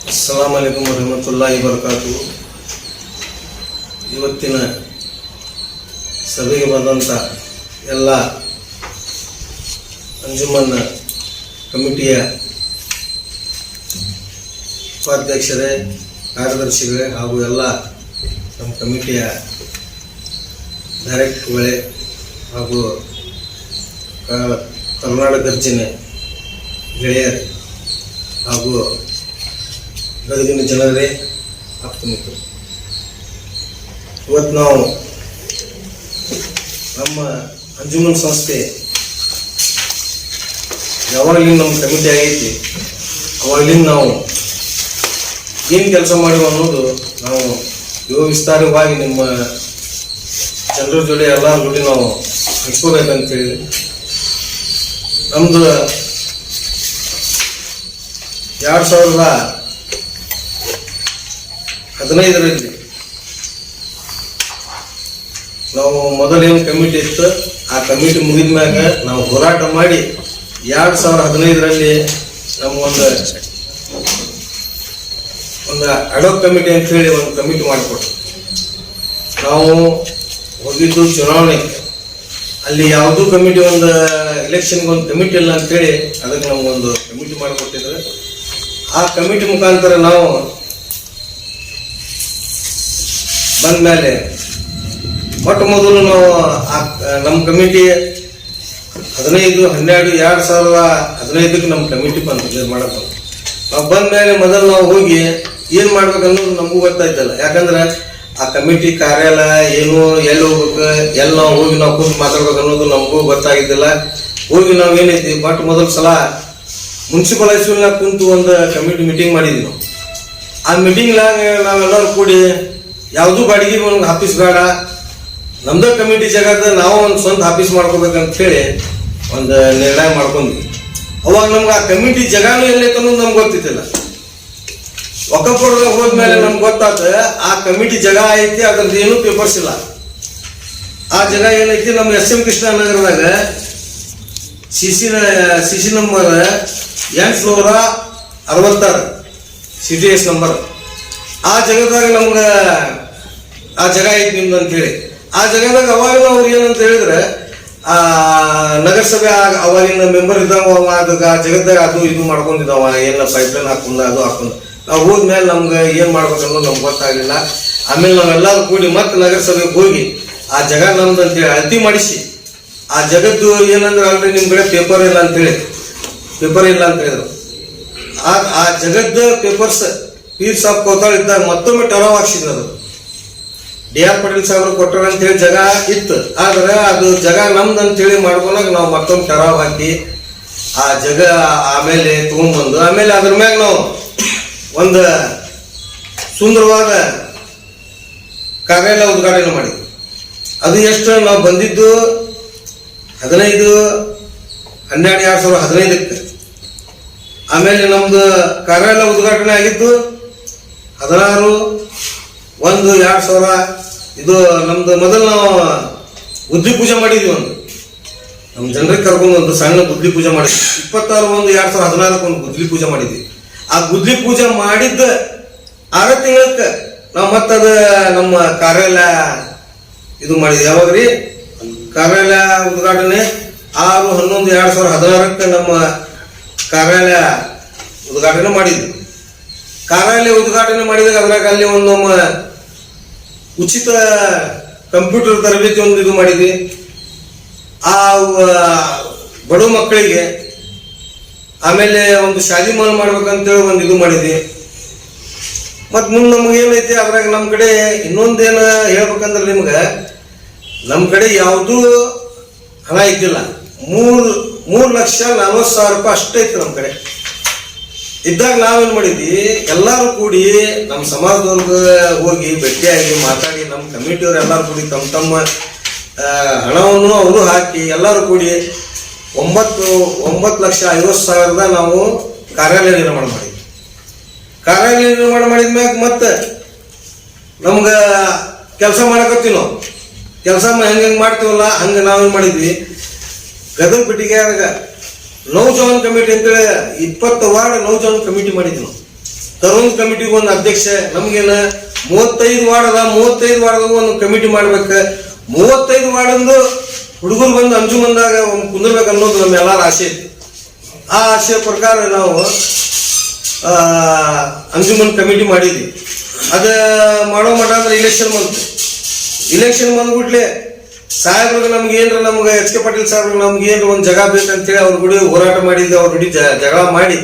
ಅಸ್ಸಲಾಮು ಅಲೈಕುಂ ವರಹಮತುಲ್ಲಾಹಿ ವಬರಕಾತು. ಇವತ್ತಿನ ಸಭೆಗೆ ಬಂದಂಥ ಎಲ್ಲ ಅಂಜುಮನ್ ಕಮಿಟಿಯ ಉಪಾಧ್ಯಕ್ಷರೇ, ಕಾರ್ಯದರ್ಶಿಗಳೇ ಹಾಗೂ ಎಲ್ಲ ನಮ್ಮ ಕಮಿಟಿಯ ಡೈರೆಕ್ಟರ್ಗಳೇ ಹಾಗೂ ಕರ್ನಾಟಕ ಗರ್ಜನೆ ಗೆಳೆಯರೇ ಹಾಗೂ ಗದಗಿನ ಜನರೇ, ಆಪ್ತಮಿತ್ರರು, ಇವತ್ತು ನಾವು ನಮ್ಮ ಅಂಜುಮನ್ ಸಂಸ್ಥೆ ಯಾವಾಗಲಿಂದ ನಮ್ಮ ಕಮಿಟಿ ಆಗೈತಿ ಅವಾಗಲಿಂದ ನಾವು ಏನು ಕೆಲಸ ಮಾಡಿವ ಅನ್ನೋದು ನಾವು ವಿಸ್ತಾರವಾಗಿ ನಿಮ್ಮ ಜನರ ಜೋಡಿ ಎಲ್ಲರ ಜೋಡಿ ನಾವು ಹಂಚ್ಕೋಬೇಕಂತೇಳಿ ನಮ್ಮದು 2015ರಲ್ಲಿ ನಾವು ಮೊದಲೇನು ಕಮಿಟಿ ಇತ್ತು, ಆ ಕಮಿಟಿ ಮುಗಿದ ಮ್ಯಾಗ ನಾವು ಹೋರಾಟ ಮಾಡಿ 2015ರಲ್ಲಿ ನಮಗೊಂದು ಅಡೋಕ್ ಕಮಿಟಿ ಅಂತ ಹೇಳಿ ಒಂದು ಕಮಿಟಿ ಮಾಡಿಕೊಟ್ರು. ನಾವು ಹೋಗಿದ್ದು ಚುನಾವಣೆಗೆ, ಅಲ್ಲಿ ಯಾವುದೂ ಕಮಿಟಿ ಒಂದು ಎಲೆಕ್ಷನ್ಗೆ ಒಂದು ಕಮಿಟಿ ಇಲ್ಲ ಅಂತೇಳಿ ಅದಕ್ಕೆ ನಮಗೊಂದು ಕಮಿಟಿ ಮಾಡಿಕೊಟ್ಟಿದ್ರು. ಆ ಕಮಿಟಿ ಮುಖಾಂತರ ನಾವು ಬಂದ ಮೇಲೆ ಮೊಟ್ಟ ಮೊದಲು ನಾವು ನಮ್ಮ ಕಮಿಟಿ 2015ಕ್ಕೆ ನಮ್ಮ ಕಮಿಟಿ ಬಂದು ಮಾಡಕ್ಕೆ ನಾವು ಬಂದ ಮೇಲೆ ಮೊದಲು ನಾವು ಹೋಗಿ ಏನು ಮಾಡ್ಬೇಕನ್ನೋದು ನಮಗೂ ಗೊತ್ತಾಯ್ತಲ್ಲ. ಯಾಕಂದ್ರೆ ಆ ಕಮಿಟಿ ಕಾರ್ಯಾಲಯ ಏನು, ಎಲ್ಲಿ ಹೋಗ್ಬೇಕು, ಎಲ್ಲಿ ನಾವು ಹೋಗಿ ನಾವು ಕೂತು ಮಾತಾಡ್ಬೇಕು ಅನ್ನೋದು ನಮಗೂ ಗೊತ್ತಾಗಿದ್ದಿಲ್ಲ. ಹೋಗಿ ನಾವು ಏನೈತಿ ಮೊಟ್ಟ ಮೊದಲ ಸಲ ಮುನ್ಸಿಪಲ್ ಹೈಸ್ಕೂಲ್ನಾಗ ಕುಂತು ಒಂದು ಕಮಿಟಿ ಮೀಟಿಂಗ್ ಮಾಡಿದ್ವಿ ನಾವು. ಆ ಮೀಟಿಂಗ್ನಾಗ ನಾವೆಲ್ಲರೂ ಕೂಡಿ ಯಾವುದೂ ಬಾಡಿಗೆ ಒಂದು ಆಫೀಸ್ ಬೇಡ, ನಮ್ದು ಕಮಿಟಿ ಜಾಗದ ನಾವು ಒಂದು ಸ್ವಂತ ಆಫೀಸ್ ಮಾಡ್ಕೋಬೇಕಂತ ಹೇಳಿ ಒಂದು ನಿರ್ಣಯ ಮಾಡ್ಕೊಂಡ್ವಿ. ಅವಾಗ ನಮ್ಗೆ ಆ ಕಮಿಟಿ ಜಾಗನೂ ಎಲ್ಲೈತೆ ಅನ್ನೋದು ನಮ್ಗೆ ಗೊತ್ತಿತ್ತಿಲ್ಲ. ಒಕ್ಕಪುರದಾಗ ಹೋದ್ಮೇಲೆ ನಮ್ಗೆ ಗೊತ್ತಾದ ಆ ಕಮಿಟಿ ಜಾಗ ಐತಿ, ಅದ್ರದ್ದು ಏನೂ ಪೇಪರ್ಸ್ ಇಲ್ಲ. ಆ ಜಾಗ ಏನೈತಿ ನಮ್ಮ SM ಕೃಷ್ಣ ನಗರದಾಗ CC ನಂಬರ್ 866 CTS ನಂಬರ್. ಆ ಜಾಗದಾಗ ನಮ್ಗೆ ಆ ಜಾಗ ಐತಿ ನಿಮ್ದು ಅಂತ ಹೇಳಿ. ಆ ಜಾಗದಾಗ ಅವಾಗ ಅವ್ರು ಏನಂತ ಹೇಳಿದ್ರೆ, ಆ ನಗರಸಭೆ ಅವಾಗಿನ ಮೆಂಬರ್ ಇದ್ದಾವ, ಅದಕ್ಕೆ ಆ ಜಗದಾಗ ಅದು ಇದು ಮಾಡ್ಕೊಂಡಿದ್ದಾವ, ಏನ ಪೈಪ್ಲೈನ್ ಹಾಕೊಂಡ ಅದು ಹಾಕೊಂಡ. ನಾವು ಹೋದ್ಮೇಲೆ ನಮ್ಗೆ ಏನು ಮಾಡ್ಬೇಕನ್ನೋದು ನಮ್ಗೆ ಗೊತ್ತಾಗಲಿಲ್ಲ. ಆಮೇಲೆ ನಾವೆಲ್ಲರೂ ಕೂಡಿ ಮತ್ತೆ ನಗರಸಭೆಗೆ ಹೋಗಿ ಆ ಜಾಗ ನಮ್ದು ಅಂತೇಳಿ ಅಳತಿ ಮಾಡಿಸಿ, ಆ ಜಗದ್ದು ಏನಂದ್ರೆ ಆಲ್ರೆಡಿ ನಿಮ್ಮ ಕಡೆ ಪೇಪರ್ ಇಲ್ಲ ಅಂತ ಹೇಳಿದ್ರು. ಆ ಜಗದ್ದು ಪೇಪರ್ಸ್ ಪೀರ್ ಸಾಬ್ ಕೋತಾಳ ಇದ್ದಾಗ ಮತ್ತೊಮ್ಮೆ ಟರಾವ್ ಹಾಕ್ಸಿದ್ರು. ಅದು DR ಪಾಟೀಲ್ ಸಾಹೇಬ್ರು ಕೊಟ್ಟರು ಅಂತೇಳಿ ಜಾಗ ಇತ್ತು, ಆದ್ರೆ ಅದು ಜಾಗ ನಮ್ದು ಅಂತೇಳಿ ಮಾಡ್ಕೊಂಡಾಗ ನಾವು ಮತ್ತೊಮ್ಮೆ ಟರಾವ್ ಹಾಕಿ ಆ ಜಾಗ ಆಮೇಲೆ ತಗೊಂಡ್ಬಂದು ಆಮೇಲೆ ಅದ್ರ ಮ್ಯಾಗ ನಾವು ಒಂದು ಸುಂದರವಾದ ಕಾರ್ಯಾಲಯ ಉದ್ಘಾಟನೆ ಮಾಡಿದ್ವಿ. ಅದು ಎಷ್ಟು ನಾವು ಬಂದಿದ್ದು 15/12/2015ಕ್ಕೆ. ಆಮೇಲೆ ನಮ್ದು ಕಾರ್ಯಾಲಯ ಉದ್ಘಾಟನೆ ಆಗಿದ್ದು 16/1/2000. ಇದು ನಮ್ದು ಮೊದಲು ನಾವು ಬುದ್ಧಿ ಪೂಜೆ ಮಾಡಿದ್ವಿ. ನಮ್ಮ ಜನರಿಗೆ ಕರ್ಕೊಂಡು ಒಂದು ಸಣ್ಣ ಬುದ್ಧಿ ಪೂಜೆ ಮಾಡಿದ್ವಿ. 26/1/2014 ಒಂದು ಬುದ್ಧಿ ಪೂಜೆ ಮಾಡಿದ್ವಿ. ಆ ಬುದ್ಧಿ ಪೂಜೆ ಮಾಡಿದ್ದ 6 ತಿಂಗಳಕ್ಕೆ ನಾವು ಮತ್ತದ ನಮ್ಮ ಕಾರ್ಯಾಲಯ ಇದು ಮಾಡಿದ್ವಿ. ಯಾವಾಗ್ರಿ ಕಾರ್ಯಾಲಯ ಉದ್ಘಾಟನೆ 6/11/2016ಕ್ಕೆ ನಮ್ಮ ಕಾರ್ಯಾಲಯ ಉದ್ಘಾಟನೆ ಮಾಡಿದ್ವಿ. ಕಾರ್ಯಾಲಯ ಉದ್ಘಾಟನೆ ಮಾಡಿದಾಗ ಅದ್ರಾಗ ಅಲ್ಲಿ ಒಂದು ನಮ್ಮ ಉಚಿತ ಕಂಪ್ಯೂಟರ್ ತರಬೇತಿ ಒಂದು ಇದು ಮಾಡಿದ್ವಿ. ಆ ಬಡ ಮಕ್ಕಳಿಗೆ ಆಮೇಲೆ ಒಂದು ಶಾದಿ ಮಾಲ್ ಮಾಡ್ಬೇಕಂತೇಳಿ ಒಂದು ಇದು ಮಾಡಿದ್ವಿ. ಮತ್ತು ಮುಂದೆ ನಮ್ಗೆ ಏನೈತಿ ಅದ್ರಾಗ ನಮ್ಮ ಕಡೆ ಇನ್ನೊಂದೇನು ಹೇಳ್ಬೇಕಂದ್ರೆ ನಿಮ್ಗೆ, ನಮ್ಮ ಕಡೆ ಯಾವುದೂ ಹಣ ಇದ್ದಿಲ್ಲ. 3,40,000 ರೂಪಾಯಿ ಅಷ್ಟೇ ಇತ್ತು ನಮ್ಮ ಕಡೆ ಇದ್ದಾಗ. ನಾವೇನು ಮಾಡಿದ್ವಿ, ಎಲ್ಲರೂ ಕೂಡಿ ನಮ್ಮ ಸಮಾಜದವ್ರಿಗೆ ಹೋಗಿ ಭೇಟಿಯಾಗಿ ಮಾತಾಡಿ, ನಮ್ಮ ಕಮಿಟಿಯವ್ರು ಎಲ್ಲರೂ ಕೂಡಿ ತಮ್ಮ ಹಣವನ್ನು ಅವರು ಹಾಕಿ ಎಲ್ಲರೂ ಕೂಡಿ 9,50,000 ನಾವು ಕಾರ್ಯಾಲಯ ನಿರ್ಮಾಣ ಮಾಡಿದ್ವಿ. ಕಾರ್ಯಾಲಯ ನಿರ್ಮಾಣ ಮಾಡಿದ್ಮ್ಯಾಗ ಮತ್ತೆ ನಮ್ಗೆ ಕೆಲಸ ಮಾಡಕತ್ತೀವಿ. ನಾವು ಕೆಲಸ ಹೆಂಗೆ ಮಾಡ್ತೀವಲ್ಲ ಹಂಗೆ ನಾವೇನು ಮಾಡಿದ್ವಿ, ಗದಗ ಪೆಟ್ಟಿಗೆಯಾಗ ನೌಜವಾನ್ ಕಮಿಟಿ ಅಂತೇಳಿ 20 ವಾರ್ಡ್ ನೌಜವಾನ್ ಕಮಿಟಿ ಮಾಡಿದ್ವಿ ನಾವು. ತರುಣ್ ಕಮಿಟಿಗೆ ಒಂದು ಅಧ್ಯಕ್ಷ, ನಮ್ಗೇನ 35 ವಾರ್ಡ್ ಅದ, 35 ವಾರ್ಡ್ ಒಂದು ಕಮಿಟಿ ಮಾಡ್ಬೇಕು. 35 ವಾರ್ಡ್ ಹುಡುಗರು ಬಂದು ಅಂಜುಮಂದಾಗ ಕುಂದಿರ್ಬೇಕು ಅನ್ನೋದು ನಮ್ಮೆಲ್ಲರ ಆಸೆ ಇತ್ತು. ಆ ಆಸೆಯ ಪ್ರಕಾರ ನಾವು ಅಂಜುಮನ್ ಕಮಿಟಿ ಮಾಡಿದ್ವಿ. ಅದ ಮಾಡೋ ಮಠ ಅಂದ್ರೆ ಇಲೆಕ್ಷನ್ ಬಂದ್ಬಿಟ್ಲೆ ಸಾಹೇಬ್ರಿಗೆ ನಮ್ಗೆ ಏನ್ರ ನಮ್ಗೆ ಎಚ್ ಕೆ ಪಾಟೀಲ್ ಸಾಹೇಬ್ರಿಗೆ ನಮ್ಗೆ ಏನ್ರ ಒಂದು ಜಾಗ ಬೇಕಂತೇಳಿ ಅವ್ರ ಗುಡಿ ಹೋರಾಟ ಮಾಡಿದ್ವಿ. ಅವ್ರ ಗುಡಿ ಜಗಳ ಮಾಡಿ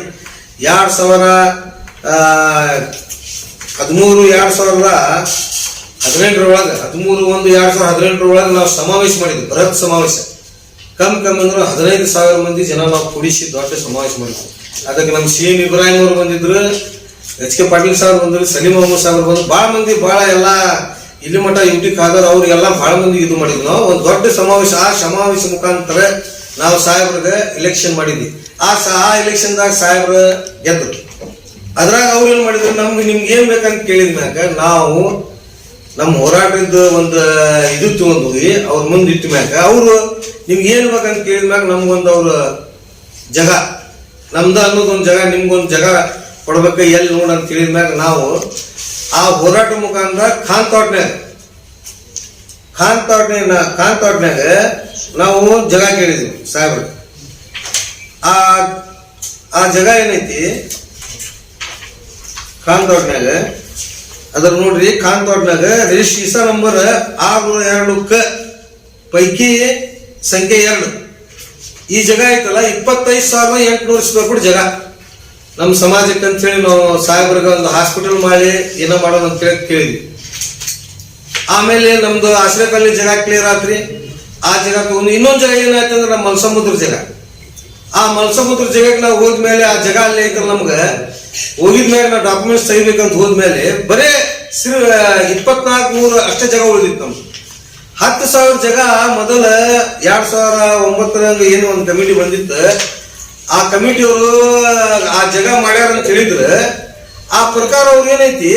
2018 ನಾವು ಸಮಾವೇಶ ಮಾಡಿದ್ವಿ, ಬೃಹತ್ ಸಮಾವೇಶ. ಕಮ್ಮಿ ಅಂದ್ರೆ 15,000 ಮಂದಿ ಜನ ನಾವು ಕೂಡಿಸಿ ದೊಡ್ಡ ಸಮಾವೇಶ ಮಾಡಿದ್ವಿ. ಅದಕ್ಕೆ ನಮ್ಮ CM ಇಬ್ರಾಹಿಂ ಅವರು ಬಂದಿದ್ರು, ಎಚ್ ಕೆ ಪಾಟೀಲ್ ಸಾಹೇಬ್ ಬಂದ್ರು, ಸಲೀಂ ಅಹಮದ್ ಸಾಹೇಬ್ ಬಂದ್ರು, ಭಾಳ ಮಂದಿ ಭಾಳ ಎಲ್ಲ ಇಲ್ಲಿ ಮಠ ಯುಟಿ ಖಾದರ್ ಅವ್ರಿಗೆಲ್ಲ ಭಾಳ ಮಂದಿ ಇದು ಮಾಡಿದ್ವಿ. ನಾವು ಒಂದು ದೊಡ್ಡ ಸಮಾವೇಶ. ಆ ಸಮಾವೇಶ ಮುಖಾಂತರ ನಾವು ಸಾಹೇಬ್ರಿಗೆ ಇಲೆಕ್ಷನ್ ಮಾಡಿದ್ವಿ. ಆ ಇಲೆಕ್ಷನ್ದಾಗ ಸಾಹೇಬ್ರ ಗೆದ್ರು. ಅದ್ರಾಗ ಅವ್ರು ಏನ್ ಮಾಡಿದ್ರು, ನಿಮ್ಗೆ ಏನ್ ಬೇಕಂತ ಕೇಳಿದ್ಮ್ಯಾಗ ನಾವು ನಮ್ಮ ಹೋರಾಟದ ಒಂದು ಇದು ತಗೊಂಡ್ವಿ. ಅವ್ರ ಮುಂದೆ ಇಟ್ಟ ಮ್ಯಾಗ ಅವರು ನಿಮ್ಗೆ ಏನ್ ಬೇಕಂತ ಕೇಳಿದ್ಮ್ಯಾಗ ನಮ್ಗೊಂದು ಅವ್ರ ಜಾಗ, ನಮ್ದು ಅನ್ನೋದೊಂದು ಜಾಗ, ನಿಮ್ಗೊಂದು ಜಾಗ ಕೊಡ್ಬೇಕು ಎಲ್ಲಿ ನೋಡ ಅಂತ ಕೇಳಿದ್ಮ್ಯಾಗ ನಾವು ಆ ಹೋರಾಟ ಮುಖಾಂತರ ಖಾನ್ ತೋಟನ್ಯಾಗ ನಾವು ಜಾಗ ಕೇಳಿದ್ವಿ ಸಾಹೇಬ್ರ. ಆ ಜಾಗ ಏನೈತಿ ಖಾನ್ ತೋಟನ್ಯಾಗ, ಅದ್ರ ನೋಡ್ರಿ, ಖಾನ್ ತೋಟನ್ಯಾಗ ರಿಜಿಸ್ಟ್ರೇಷನ್ ನಂಬರ್ 602 ಪೈಕಿ ಸಂಖ್ಯೆ 2 ಈ ಜಾಗ ಐತಲ್ಲ 25,800 ಸ್ಕ್ವೇರ್ ಫೀಟ್ ಜಾಗ ನಮ್ಮ ಸಮಾಜಕ್ಕೆ ಅಂತ ಹೇಳಿ ನಾವು ಸಾಹೇಬ್ರಿಗೆ ಒಂದು ಹಾಸ್ಪಿಟಲ್ ಮಾಡಿ ಏನೋ ಮಾಡೋದು ಅಂತ ಹೇಳಿ ಕೇಳಿದ್ವಿ. ಆಮೇಲೆ ನಮ್ದು ಆಶ್ರಯ ಕಾಲನಿ ಜಾಗ ಕ್ಲಿಯರ್ ಆತ್ರಿ. ಆ ಜಾಗ ತಗೊಂಡು ಇನ್ನೊಂದು ಜಾಗ ಏನಾಯ್ತಂದ್ರೆ ನಮ್ಮ ಮಲ್ಸಮುದ್ರ ಜಾಗ. ಆ ಮಲ್ಸಮುದ್ರ ಜಾಗಕ್ಕೆ ನಾವು ಹೋದ್ಮೇಲೆ ಆ ಜಾಗ ಅಲ್ಲಿ ಐತಲ್ಲ, ನಮ್ಗೆ ಹೋಗಿದ್ಮ್ಯಾಗ ನಾವು ಡಾಕ್ಯುಮೆಂಟ್ಸ್ ತೆಗಿಬೇಕಂತ ಹೋದ್ಮೇಲೆ ಬರೇ 24,000 ಅಷ್ಟೇ ಜಾಗ ಉಳಿದಿತ್ತು ನಮ್ಗೆ. 10,000 ಜಾಗ ಮೊದಲ 2009 ಏನು ಒಂದು ಕಮಿಟಿ ಬಂದಿತ್ತು. ಆ ಕಮಿಟಿಯವರು ಆ ಜಾಗ ಮಾಡ್ಯಾರ ಅಂತ ಹೇಳಿದ್ರೆ ಆ ಪ್ರಕಾರ ಅವ್ರು ಏನೈತಿ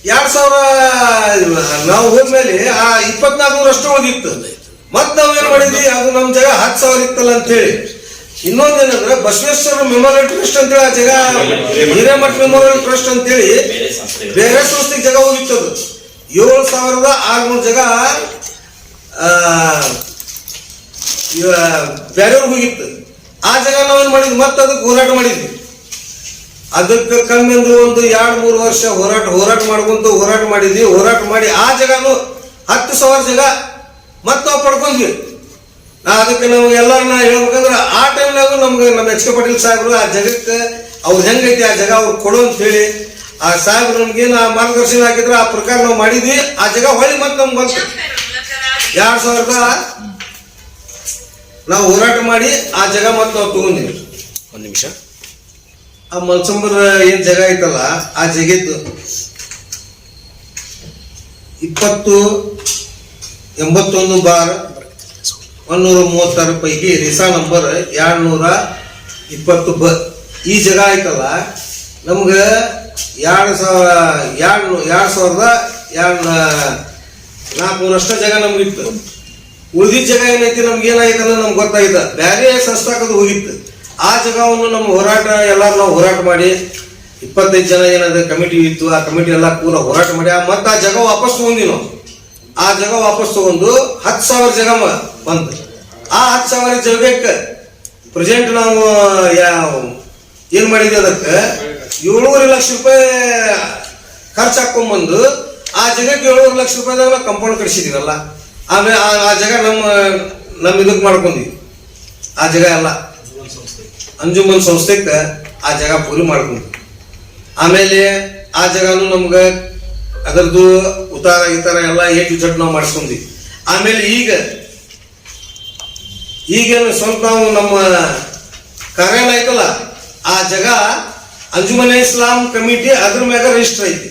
2000 ನಾವು ಹೋದ್ಮೇಲೆ ಆ 24,000 ಅಷ್ಟು ಉಳಿದಿತ್ತು. ಮತ್ ನಾವ್ ಏನ್ ಮಾಡಿದ್ವಿ, ಅದು ನಮ್ ಜಾಗ 10,000 ಇತ್ತಲ್ಲ ಅಂತ ಹೇಳಿ ಇನ್ನೊಂದೇನಂದ್ರೆ ಬಸವೇಶ್ವರ ಮೆಮೋರಿಯಲ್ ಟ್ರಸ್ಟ್ ಅಂತೇಳಿ ಆ ಜಾಗ, ಹಿರೇಮಠ ಮೆಮೋರಿಯಲ್ ಟ್ರಸ್ಟ್ ಅಂತೇಳಿ ಬೇರೆ ಸಂಸ್ಥೆಗೆ ಜಾಗ ಹೋಗಿತ್ತು. ಅದು 7,600 ಜಾಗ ಬೇರೆಯವ್ರಿಗೆ ಹೋಗಿತ್ತು. ಆ ಜಾಗ ನಾವೇನ್ ಮಾಡಿದ್ವಿ, ಮತ್ತೆ ಅದಕ್ಕೆ ಹೋರಾಟ ಮಾಡಿದ್ವಿ. ಅದಕ್ಕೆ ಕಮ್ಮಿ ಅಂದ್ರೆ ಒಂದು 2-3 ವರ್ಷ ಹೋರಾಟ ಮಾಡಿದ್ವಿ. ಹೋರಾಟ ಮಾಡಿ ಆ ಜಾಗನು 10,000 ಜಾಗ ಮತ್ತೆ ನಾವು ಪಡ್ಕೊಂಡ್ವಿ. ಅದಕ್ಕೆ ನಾವು ಎಲ್ಲರನ್ನ ಹೇಳ್ಬೇಕಂದ್ರೆ ಆ ಟೈಮ್ನಾಗ ನಮ್ಮ ಎಚ್ ಕೆ ಪಾಟೀಲ್ ಸಾಹೇಬ್ರು ಆ ಜಾಗಕ್ಕೆ ಅವ್ರು ಹೆಂಗೈತಿ ಆ ಜಾಗ ಅವ್ರು ಕೊಡು ಅಂತ ಹೇಳಿ ಆ ಸಾಹೇಬ್ರು ನಮ್ಗೇನು ಮಾರ್ಗದರ್ಶನ ಹಾಕಿದ್ರೆ ಆ ಪ್ರಕಾರ ನಾವು ಮಾಡಿದ್ವಿ. ಆ ಜಾಗ ಹೊಳ್ಳಿ ಮತ್ತೆ ನಮ್ಗೆ ಬಂತು 2000 ನಾವು ಹೋರಾಟ ಮಾಡಿ ಆ ಜಾಗ ಮತ್ತೆ ನಾವು ತಗೊಂಡಿವಿ. ಒಂದು ನಿಮಿಷ. ಆ ಮಲ್ಸಂಬರ್ ಏನ್ ಜಾಗ ಐತಲ್ಲ ಆ ಜಾಗದ್ದು 2081/136 ಪೈಕಿ ರಿಸಾ ನಂಬರ್ 220 ಈ ಜಾಗ ಐತಲ್ಲ ನಮ್ಗೆ 2,400 ಅಷ್ಟ ಜಾಗ ನಮ್ಗಿತ್ತು. ಉಳಿದಿದ್ದ ಜಾಗ ಏನೈತಿ ನಮ್ಗೆ ಏನಾಯ್ತಲ್ಲ ನಮ್ಗೆ ಗೊತ್ತಾಯ್ತ, ಬೇರೆ ಸಂಸ್ಥಾಕದು ಹೋಗಿತ್ತು. ಆ ಜಾಗವನ್ನು ನಮ್ಮ ಹೋರಾಟ ಎಲ್ಲಾರು ನಾವು ಹೋರಾಟ ಮಾಡಿ 25 ಜನ ಏನಾದ್ರು ಕಮಿಟಿ ಇತ್ತು. ಆ ಕಮಿಟಿ ಎಲ್ಲ ಪೂರ ಹೋರಾಟ ಮಾಡಿ ಮತ್ತೆ ಆ ಜಾಗ ವಾಪಸ್ ತಗೊಂಡ್ವಿ ನಾವು. ಆ ಜಾಗ ವಾಪಸ್ ತಗೊಂಡು 10,000 ಜಾಗ ಬಂತು. ಆ 10,000 ಜಾಗಕ್ಕೆ ಪ್ರೆಸೆಂಟ್ ನಾವು ಏನ್ ಮಾಡಿದ್ವಿ, ಅದಕ್ಕೆ 7.5 ಲಕ್ಷ ರೂಪಾಯಿ ಖರ್ಚು ಹಾಕೊಂಡ್ಬಂದು ಆ ಜಾಗಕ್ಕೆ 7.5 ಲಕ್ಷ ರೂಪಾಯಿದಾಗ ನಾವು ಕಂಪೌಂಡ್ ಕಟ್ಸಿದೀವಲ್ಲ. ಆಮೇಲೆ ಆ ಜಾಗ ನಮ್ಮ ಇದಕ್ಕೆ ಮಾಡ್ಕೊಂಡ್ವಿ. ಆ ಜಾಗ ಎಲ್ಲ ಅಂಜುಮನ್ ಸಂಸ್ಥೆಗೆ ಆ ಜಾಗ ಪೂರಿ ಮಾಡ್ಕೊಂಡ್ವಿ. ಆಮೇಲೆ ಆ ಜಾಗನು ನಮ್ಗೆ ಅದರದ್ದು ಉತ್ತಾರ ಇತರ ಎಲ್ಲ A to Z ನಾವು ಮಾಡಿಸ್ಕೊಂಡ್ವಿ. ಆಮೇಲೆ ಈಗೇನು ಸ್ವಲ್ಪ ನಾವು ನಮ್ಮ ಕಾರ್ಯಾಲಯ ಐತಲ್ಲ ಆ ಜಾಗ ಅಂಜುಮನ್ ಇಸ್ಲಾಂ ಕಮಿಟಿ ಅದ್ರ ಮ್ಯಾಗ ರಿಜಿಸ್ಟರ್ ಐತಿ.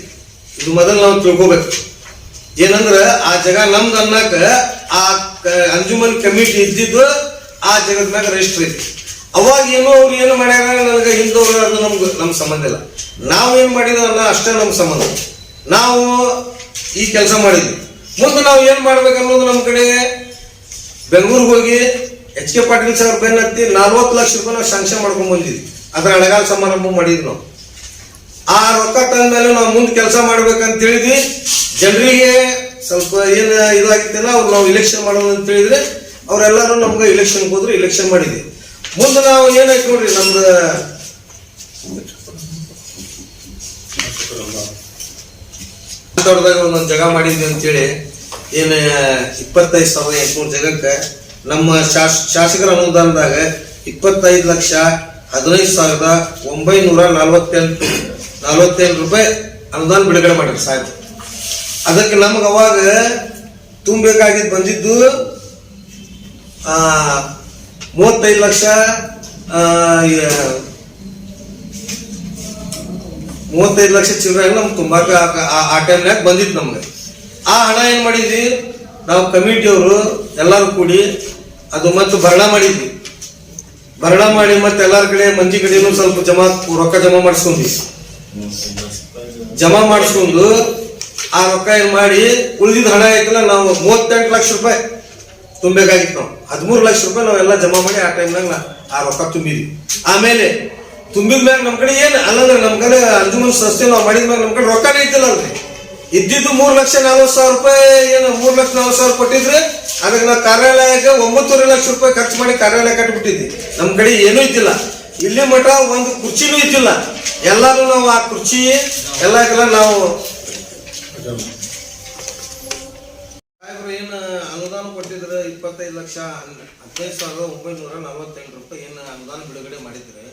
ಇದು ಮೊದಲು ನಾವು ತಿಳ್ಕೊಬೇಕು. ಏನಂದ್ರೆ ಆ ಜಾಗ ನಮ್ದು ಅನ್ನಕ ಆ ಅಂಜುಮನ್ ಕಮಿಟಿ ಇದ್ದಿದ್ದು ಆ ಜಾಗದ ಮ್ಯಾಗ ರಿಜಿಸ್ಟರ್ ಐತಿ. ಅವಾಗ ಏನೋ ಅವ್ರು ಏನು ಮಾಡ್ಯಾರ ನನಗೆ ಹಿಂದವ್ರು ಅದು ನಮ್ಗೆ ಸಂಬಂಧ ಇಲ್ಲ. ನಾವೇನ್ ಮಾಡಿದವಲ್ಲ ಅಷ್ಟೇ ನಮ್ ಸಂಬಂಧ. ನಾವು ಈ ಕೆಲಸ ಮಾಡಿದ್ವಿ. ಮುಂದೆ ನಾವು ಏನ್ ಮಾಡ್ಬೇಕನ್ನೋದು ನಮ್ಮ ಕಡೆ ಬೆಂಗಳೂರಿಗೆ ಹೋಗಿ ಎಚ್ ಕೆ ಪಾಟೀಲ್ ಸಾಹೇಬ್ರ ಬೆನ್ನತ್ತಿ 40 ಲಕ್ಷ ರೂಪಾಯಿ ನಾವು ಶಾಂಕ್ಷನ್ ಮಾಡ್ಕೊಂಡ್ ಬಂದಿದ್ವಿ. ಅದ್ರ ಅಳಗಾಲ ಸಮಾರಂಭ ಮಾಡಿದ್ವಿ ನಾವು. ಆ ರೊಕ್ಕ ತಂದ್ಮೇಲೆ ನಾವು ಮುಂದೆ ಕೆಲಸ ಮಾಡ್ಬೇಕಂತ ಹೇಳಿದ್ವಿ. ಜನರಿಗೆ ಸ್ವಲ್ಪ ಏನ್ ಇದಾಗಿತ್ತಲ್ಲ ಅವ್ರು ನಾವು ಇಲೆಕ್ಷನ್ ಮಾಡೋದು ಅಂತ ಹೇಳಿದ್ರೆ ಅವರೆಲ್ಲರೂ ನಮ್ಗೆ ಇಲೆಕ್ಷನ್ ಹೋದ್ರು, ಇಲೆಕ್ಷನ್ ಮಾಡಿದ್ವಿ. ಮುಂದೆ ನಾವು ಏನಾಯ್ತು ನೋಡ್ರಿ, ನಮ್ದು ದೊಡ್ಡದಾಗ ಒಂದೊಂದು ಜಾಗ ಮಾಡಿದ್ವಿ ಅಂತೇಳಿ ಏನ್ 25,800 ಜಾಗಕ್ಕೆ ನಮ್ಮ ಶಾಸಕರ ಅನುದಾನದಾಗ 25,15,947 ರೂಪಾಯಿ ಅನುದಾನ ಬಿಡುಗಡೆ ಮಾಡಿದ್ರು ಸಾಹೇಬ್. ಅದಕ್ಕೆ ನಮ್ಗೆ ಅವಾಗ ತುಂಬಬೇಕಾಗಿದ್ದು ಬಂದಿದ್ದು 35 ಲಕ್ಷ 35 ಲಕ್ಷ ಚಿಲ್ಲರೆ ನಮ್ಗೆ ತುಂಬಾಕ ಆ ಟೈಮ್ನಾಗ ಬಂದಿತ್ತು ನಮ್ಗೆ. ಆ ಹಣ ಏನ್ ಮಾಡಿದ್ವಿ ನಾವು ಕಮಿಟಿಯವರು ಎಲ್ಲರೂ ಕೂಡಿ ಅದು ಮತ್ತೆ ಭರಣ ಮಾಡಿದ್ವಿ. ಭರಣ ಮಾಡಿ ಮತ್ತೆ ಎಲ್ಲಾರ ಕಡೆ ಮಂದಿ ಕಡೆನೂ ಸ್ವಲ್ಪ ರೊಕ್ಕ ಜಮಾ ಮಾಡಿಸ್ಕೊಂಡ್ವಿ. ಜಮಾ ಮಾಡಿಸ್ಕೊಂಡು ಆ ರೊಕ್ಕ ಏನ್ ಮಾಡಿ ಉಳಿದಿದ್ದ ಹಣ ಐತಲ್ಲ ನಾವು 38 ಲಕ್ಷ ರೂಪಾಯಿ ತುಂಬಬೇಕಾಗಿತ್ತು. ನಾವು 13 ಲಕ್ಷ ರೂಪಾಯಿ ನಾವೆಲ್ಲ ಜಮಾ ಮಾಡಿ ಆ ಟೈಮ್ನಾಗ ಆ ರೊಕ್ಕ ತುಂಬಿದ್ವಿ. ಆಮೇಲೆ ತುಂಬಿದ ಮ್ಯಾಗ ನಮ್ ಕಡೆ ಏನ್ ಅಲ್ಲಂದ್ರೆ ನಮ್ ಕಡೆ ಅಂಜುಮನ್ ಸಂಸ್ಥೆ ನಾವು ಮಾಡಿದ್ಮ್ಯಾಗ ನಮ್ ಕಡೆ ರೊಕ್ಕನೇ ಐತಿಲ್ಲ ಅಲ್ರಿ. ಇದ್ದಿದ್ದು 3,40,000 ರೂಪಾಯಿ ಏನು 3,40,000 ಕೊಟ್ಟಿದ್ರೆ ಅದಕ್ಕೆ ನಾವು ಕಾರ್ಯಾಲಯಕ್ಕೆ 9 ಲಕ್ಷ ರೂಪಾಯಿ ಖರ್ಚು ಮಾಡಿ ಕಾರ್ಯಾಲಯ ಕಟ್ಟಿಬಿಟ್ಟಿದ್ವಿ. ನಮ್ ಕಡೆ ಏನೂ ಇದ್ದಿಲ್ಲ. ಇಲ್ಲಿ ಮಠ ಒಂದು ಕುರ್ಚಿನೂ ಇದ್ದಿಲ್ಲ. ಎಲ್ಲಾರು ನಾವು ಆ ಕುರ್ಚಿ ಎಲ್ಲ ನಾವು ಏನು ಅನುದಾನ ಕೊಟ್ಟಿದ್ರೆ 25,15,948 ರೂಪಾಯಿ ಏನು ಅನುದಾನ ಬಿಡುಗಡೆ ಮಾಡಿದ್ರೆ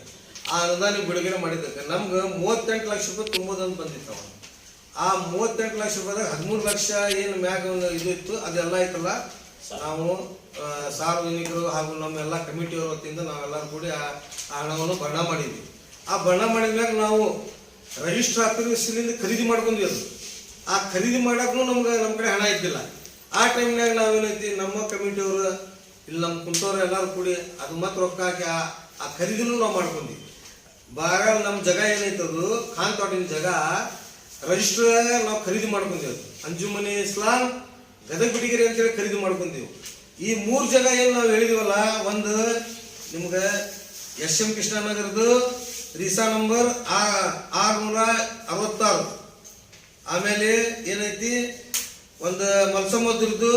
ಆ ಅನುದಾನ ಬಿಡುಗಡೆ ಮಾಡಿದ್ದಕ್ಕೆ ನಮ್ಗೆ 38 ಲಕ್ಷ ರೂಪಾಯಿ ತುಂಬೋದಂತ ಬಂದಿತ್ತು. ಆ 38 ಲಕ್ಷ ರೂಪಾಯಿದಾಗ 13 ಲಕ್ಷ ಏನು ಮ್ಯಾಗ ಇದು ಇತ್ತು ಅದೆಲ್ಲ ಐತಲ್ಲ ನಾವು ಸಾರ್ವಜನಿಕರು ಹಾಗೂ ನಮ್ಮೆಲ್ಲ ಕಮಿಟಿಯವ್ರ ವತಿಯಿಂದ ನಾವೆಲ್ಲರೂ ಕೂಡಿ ಆ ಹಣವನ್ನು ಭರಣ ಮಾಡಿದ್ವಿ. ಆ ಭರಣ ಮಾಡಿದ್ಮ್ಯಾಗ ನಾವು ರಿಜಿಸ್ಟರ್ ಆಫೀಸಿನಿಂದ ಖರೀದಿ ಮಾಡ್ಕೊಂಡ್ವಿ. ಅದು ಆ ಖರೀದಿ ಮಾಡಕ್ಕೂ ನಮ್ಮ ಕಡೆ ಹಣ ಇದ್ದಿಲ್ಲ. ಆ ಟೈಮ್ನಾಗ ನಾವೇನೈತಿ ನಮ್ಮ ಕಮಿಟಿಯವರು ಇಲ್ಲಿ ನಮ್ಮ ಕುಂತವ್ರು ಎಲ್ಲರೂ ಕೂಡಿ ಅದು ಮತ್ತೆ ರೊಕ್ಕ ಹಾಕಿ ಆ ಖರೀದಿನೂ ನಾವು ಮಾಡ್ಕೊಂಡ್ವಿ. ಬಾಗ ನಮ್ಮ ಜಾಗ ಏನೈತದು ಖಾನ್ ತೋಟಿನ ಜಾಗ ರಿಜಿಸ್ಟರ್ ನಾವು ಖರೀದಿ ಮಾಡ್ಕೊಂಡೇವು. ಅಂಜುಮನಿ ಇಸ್ಲಾಂ ಗದಗ ಬಿಡಿಗೆರೆ ಅಂತೇಳಿ ಖರೀದಿ ಮಾಡ್ಕೊಂಡೇವು. ಈ 3 ಜಾಗ ಏನು ನಾವು ಹೇಳಿದಿವಲ್ಲ, ಒಂದು ನಿಮ್ಗೆ SM ಕೃಷ್ಣನಗರದು ರೀಸಾ ನಂಬರ್ 666, ಆಮೇಲೆ ಏನೈತಿ ಒಂದು ಮಲ್ಸಮದ್ರದ್ದು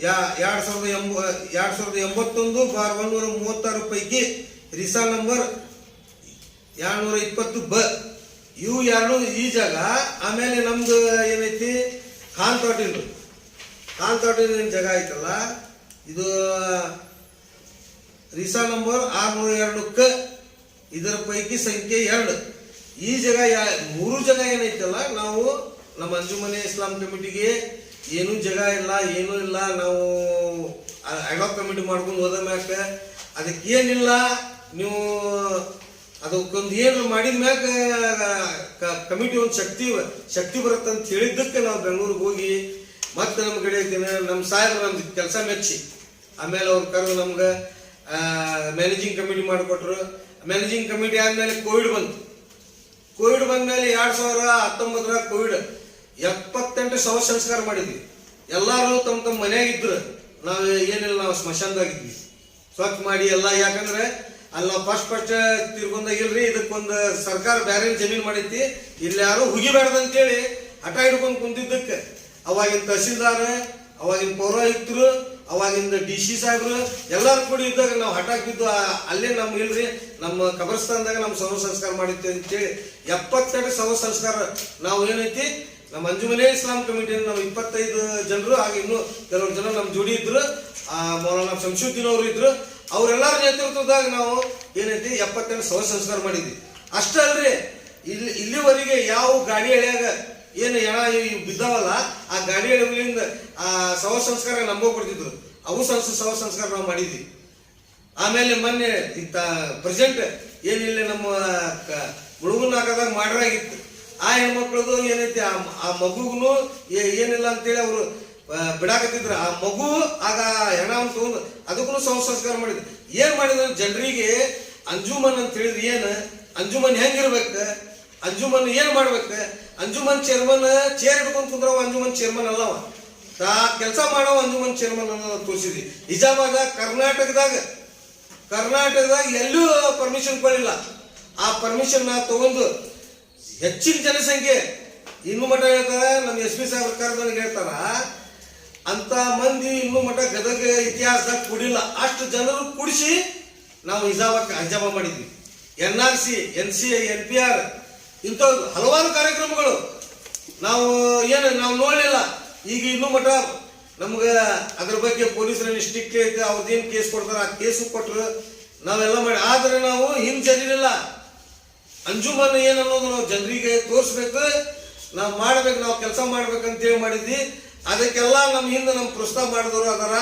2081/136 ಪೈಕಿ ರೀಸಾ ನಂಬರ್ 220B ಇವು ಎರಡು ಈ ಜಾಗ. ಆಮೇಲೆ ನಮ್ದು ಏನೈತಿ ಖಾನ್ ತೋಟಿನ ಜಾಗ ಐತಲ್ಲ ಇದು ರೀಸಾ ನಂಬರ್ 602 ಇದರ ಪೈಕಿ ಸಂಖ್ಯೆ 2. ಈ ಜಾಗ 3 ಜಾಗ ಏನೈತಲ್ಲ ನಾವು ನಮ್ಮ ಅಂಜುಮನೆ ಇಸ್ಲಾಂ ಕಮಿಟಿಗೆ ಏನೂ ಜಾಗ ಇಲ್ಲ, ಏನೂ ಇಲ್ಲ. ನಾವು ಅಡಾಕ್ ಕಮಿಟಿ ಮಾಡ್ಕೊಂಡು ಹೋದ ಮ್ಯಾಕ ಅದಕ್ಕೆ ಏನಿಲ್ಲ, ನೀವು ಅದಕ್ಕೊಂದು ಏನು ಮಾಡಿದ ಮ್ಯಾಗ ಕಮಿಟಿ ಒಂದು ಶಕ್ತಿ ಬರುತ್ತಂತ ಹೇಳಿದ್ದಕ್ಕೆ ನಾವು ಬೆಂಗಳೂರಿಗೆ ಹೋಗಿ ಮತ್ತೆ ನಮ್ಮ ಕಡೆ ನಮ್ಮ ಸಾಹೇಬ್ರು ನಮ್ದು ಕೆಲಸ ಮೆಚ್ಚಿ ಆಮೇಲೆ ಅವ್ರು ಕರೆದು ನಮ್ಗೆ ಮ್ಯಾನೇಜಿಂಗ್ ಕಮಿಟಿ ಮಾಡಿಕೊಟ್ರು. ಮ್ಯಾನೇಜಿಂಗ್ ಕಮಿಟಿ ಆದ್ಮೇಲೆ ಕೋವಿಡ್ ಬಂದ್ಮೇಲೆ 2019 ಕೋವಿಡ್ 78 ಶವ ಸಂಸ್ಕಾರ ಮಾಡಿದ್ವಿ. ಎಲ್ಲಾರು ತಮ್ಮ ಮನೆಯಾಗಿದ್ರು. ನಾವು ಏನಿಲ್ಲ, ನಾವು ಸ್ಮಶಾನದಾಗಿದ್ವಿ. ಸ್ವಚ್ಛ ಮಾಡಿ ಎಲ್ಲ, ಯಾಕಂದ್ರೆ ಅಲ್ಲಿ ನಾವು ಫಸ್ಟ್ ತಿರ್ಗೊಂದಾಗ ಇಲ್ರಿ ಇದಕ್ಕೊಂದು ಸರ್ಕಾರ ಬ್ಯಾರೆ ಜಮೀನು ಮಾಡೈತಿ, ಇಲ್ಲಿ ಯಾರು ಹುಗಿಬೇಡ್ದಂತೇಳಿ ಹಠ ಹಿಡ್ಕೊಂಡು ಕುಂತಿದ್ದಕ್ಕೆ ಅವಾಗಿನ ತಹಸೀಲ್ದಾರ್, ಅವಾಗಿನ ಪೌರಾಯುಕ್ತರು, ಅವಾಗಿಂದ DC ಸಾಹೇಬ್ರು ಎಲ್ಲಾರು ಕೂಡಿ ಇದ್ದಾಗ ನಾವು ಹಠ ಬಿದ್ದು ಅಲ್ಲೇ ನಮ್ಗೆ ಇಲ್ರಿ ನಮ್ಮ ಕಬರ್ಸ್ತಾನದಾಗ ನಮ್ಮ ಶವ ಸಂಸ್ಕಾರ ಮಾಡಿದ್ವಿ ಅಂತೇಳಿ 72 ಶವ ಸಂಸ್ಕಾರ ನಾವು ಏನೈತಿ ನಮ್ಮ ಅಂಜುಮನೆ ಇಸ್ಲಾಂ ಕಮಿಟಿಯನ್ನು ನಾವು 25 ಜನರು, ಹಾಗೆ ಇನ್ನೂ ಕೆಲವರು ಜನ ನಮ್ಮ ಜೋಡಿ ಇದ್ರು. ಮೌಲಾನಾ ಶಂಶುದ್ದೀನ್ ಅವರು ಇದ್ರು. ಅವರೆಲ್ಲರ ನೇತೃತ್ವದಾಗ ನಾವು ಏನೈತಿ 72 ಶವ ಸಂಸ್ಕಾರ ಮಾಡಿದ್ವಿ. ಅಷ್ಟೇ ಅಲ್ರಿ, ಇಲ್ಲಿವರೆಗೆ ಯಾವ ಗಾಡಿ ಎಳೆಯಾಗ ಏನು ಎಣ ಬಿದ್ದಾವಲ್ಲ ಆ ಗಾಡಿ ಎಳೆಗಳಿಂದ ಆ ಶವ ಸಂಸ್ಕಾರ ನಮಗೂ ಕೊಡ್ತಿದ್ರು. ಅವು ಶವ ಸಂಸ್ಕಾರ ನಾವು ಮಾಡಿದ್ವಿ. ಆಮೇಲೆ ಮೊನ್ನೆ ಪ್ರೆಸೆಂಟ್ ಏನಿಲ್ಲ ನಮ್ಮ ಮುಳುಗುನ್ ಹಾಕದಾಗ ಮಾಡ್ರಾಗಿತ್ತು. ಆ ಹೆಣ್ಮಕ್ಳದು ಏನೈತಿ ಆ ಮಗುಗೂ ಏನಿಲ್ಲ ಅಂತೇಳಿ ಅವರು ಬಿಡಾಕತ್ತಿದ್ರು. ಆ ಮಗು ಆಗ ಹೆಣ ಅಂತ ತಗೊಂಡು ಅದಕ್ಕೂ ಶವ ಸಂಸ್ಕಾರ ಮಾಡಿದ್ರು. ಏನ್ ಮಾಡಿದ್ರು ಜನರಿಗೆ ಅಂಜುಮನ್ ಅಂತ ಹೇಳಿದ್ರೆ ಏನು, ಅಂಜುಮನ್ ಹೆಂಗಿರ್ಬೇಕು, ಅಂಜುಮನ್ ಏನ್ ಮಾಡ್ಬೇಕು, ಅಂಜುಮನ್ ಚೇರ್ಮನ್ ಚೇರ್ ಹಿಡ್ಕೊಂಡು ಕುಂದ್ರವ ಅಂಜುಮನ್ ಚೇರ್ಮನ್ ಅಲ್ಲವ, ಕೆಲಸ ಮಾಡೋ ಅಂಜುಮನ್ ಚೇರ್ಮನ್ ಅನ್ನೋದು ತೋರಿಸಿದ್ವಿ. ಹಿಜಾಬಾಗ ಕರ್ನಾಟಕದಾಗ ಕರ್ನಾಟಕದಾಗ ಎಲ್ಲೂ ಪರ್ಮಿಷನ್ ಕೊಡಲಿಲ್ಲ. ಆ ಪರ್ಮಿಷನ್ ನಾವು ತಗೊಂಡು ಹೆಚ್ಚಿನ ಜನಸಂಖ್ಯೆ ಇನ್ನು ಮಠ ಹೇಳ್ತಾರ, ನಮ್ಮ SP ಸಾಹೇಬ್ರ ಕರೆದವನಿಗೆ ಹೇಳ್ತಾರ, ಅಂತ ಮಂದಿ ಇನ್ನು ಮಠ ಗದಗ ಇತಿಹಾಸದಾಗ ಕೂಡಿಲ್ಲ. ಅಷ್ಟು ಜನರು ಕೂಡಿಸಿ ನಾವು ಹಿಜಾಬ ಮಾಡಿದ್ವಿ. NRC, NCI, NPR ಇಂಥ ಹಲವಾರು ಕಾರ್ಯಕ್ರಮಗಳು ನಾವು ನೋಡಲಿಲ್ಲ. ಈಗ ಇನ್ನೂ ಮಠ ನಮ್ಗೆ ಅದ್ರ ಬಗ್ಗೆ ಪೊಲೀಸರಲ್ಲಿ ಸ್ಟಿಕ್ ಐತೆ, ಅವ್ರದ್ದೇನು ಕೇಸ್ ಕೊಡ್ತಾರೆ ಆ ಕೇಸು ಕೊಟ್ಟರು, ನಾವೆಲ್ಲ ಮಾಡಿ. ಆದರೆ ನಾವು ಹಿಂದೆ ಜರಿಲಿಲ್ಲ. ಅಂಜುಮನ್ ಏನನ್ನೋದು ನಾವು ಜನರಿಗೆ ತೋರಿಸ್ಬೇಕು, ನಾವು ಮಾಡ್ಬೇಕು, ನಾವು ಕೆಲಸ ಮಾಡ್ಬೇಕಂತೇಳಿ ಮಾಡಿದ್ವಿ. ಅದಕ್ಕೆಲ್ಲ ನಮ್ಮ ಹಿಂದೆ ನಮ್ಮ ಪ್ರಸ್ತಾವ ಮಾಡಿದವರು ಅದರ.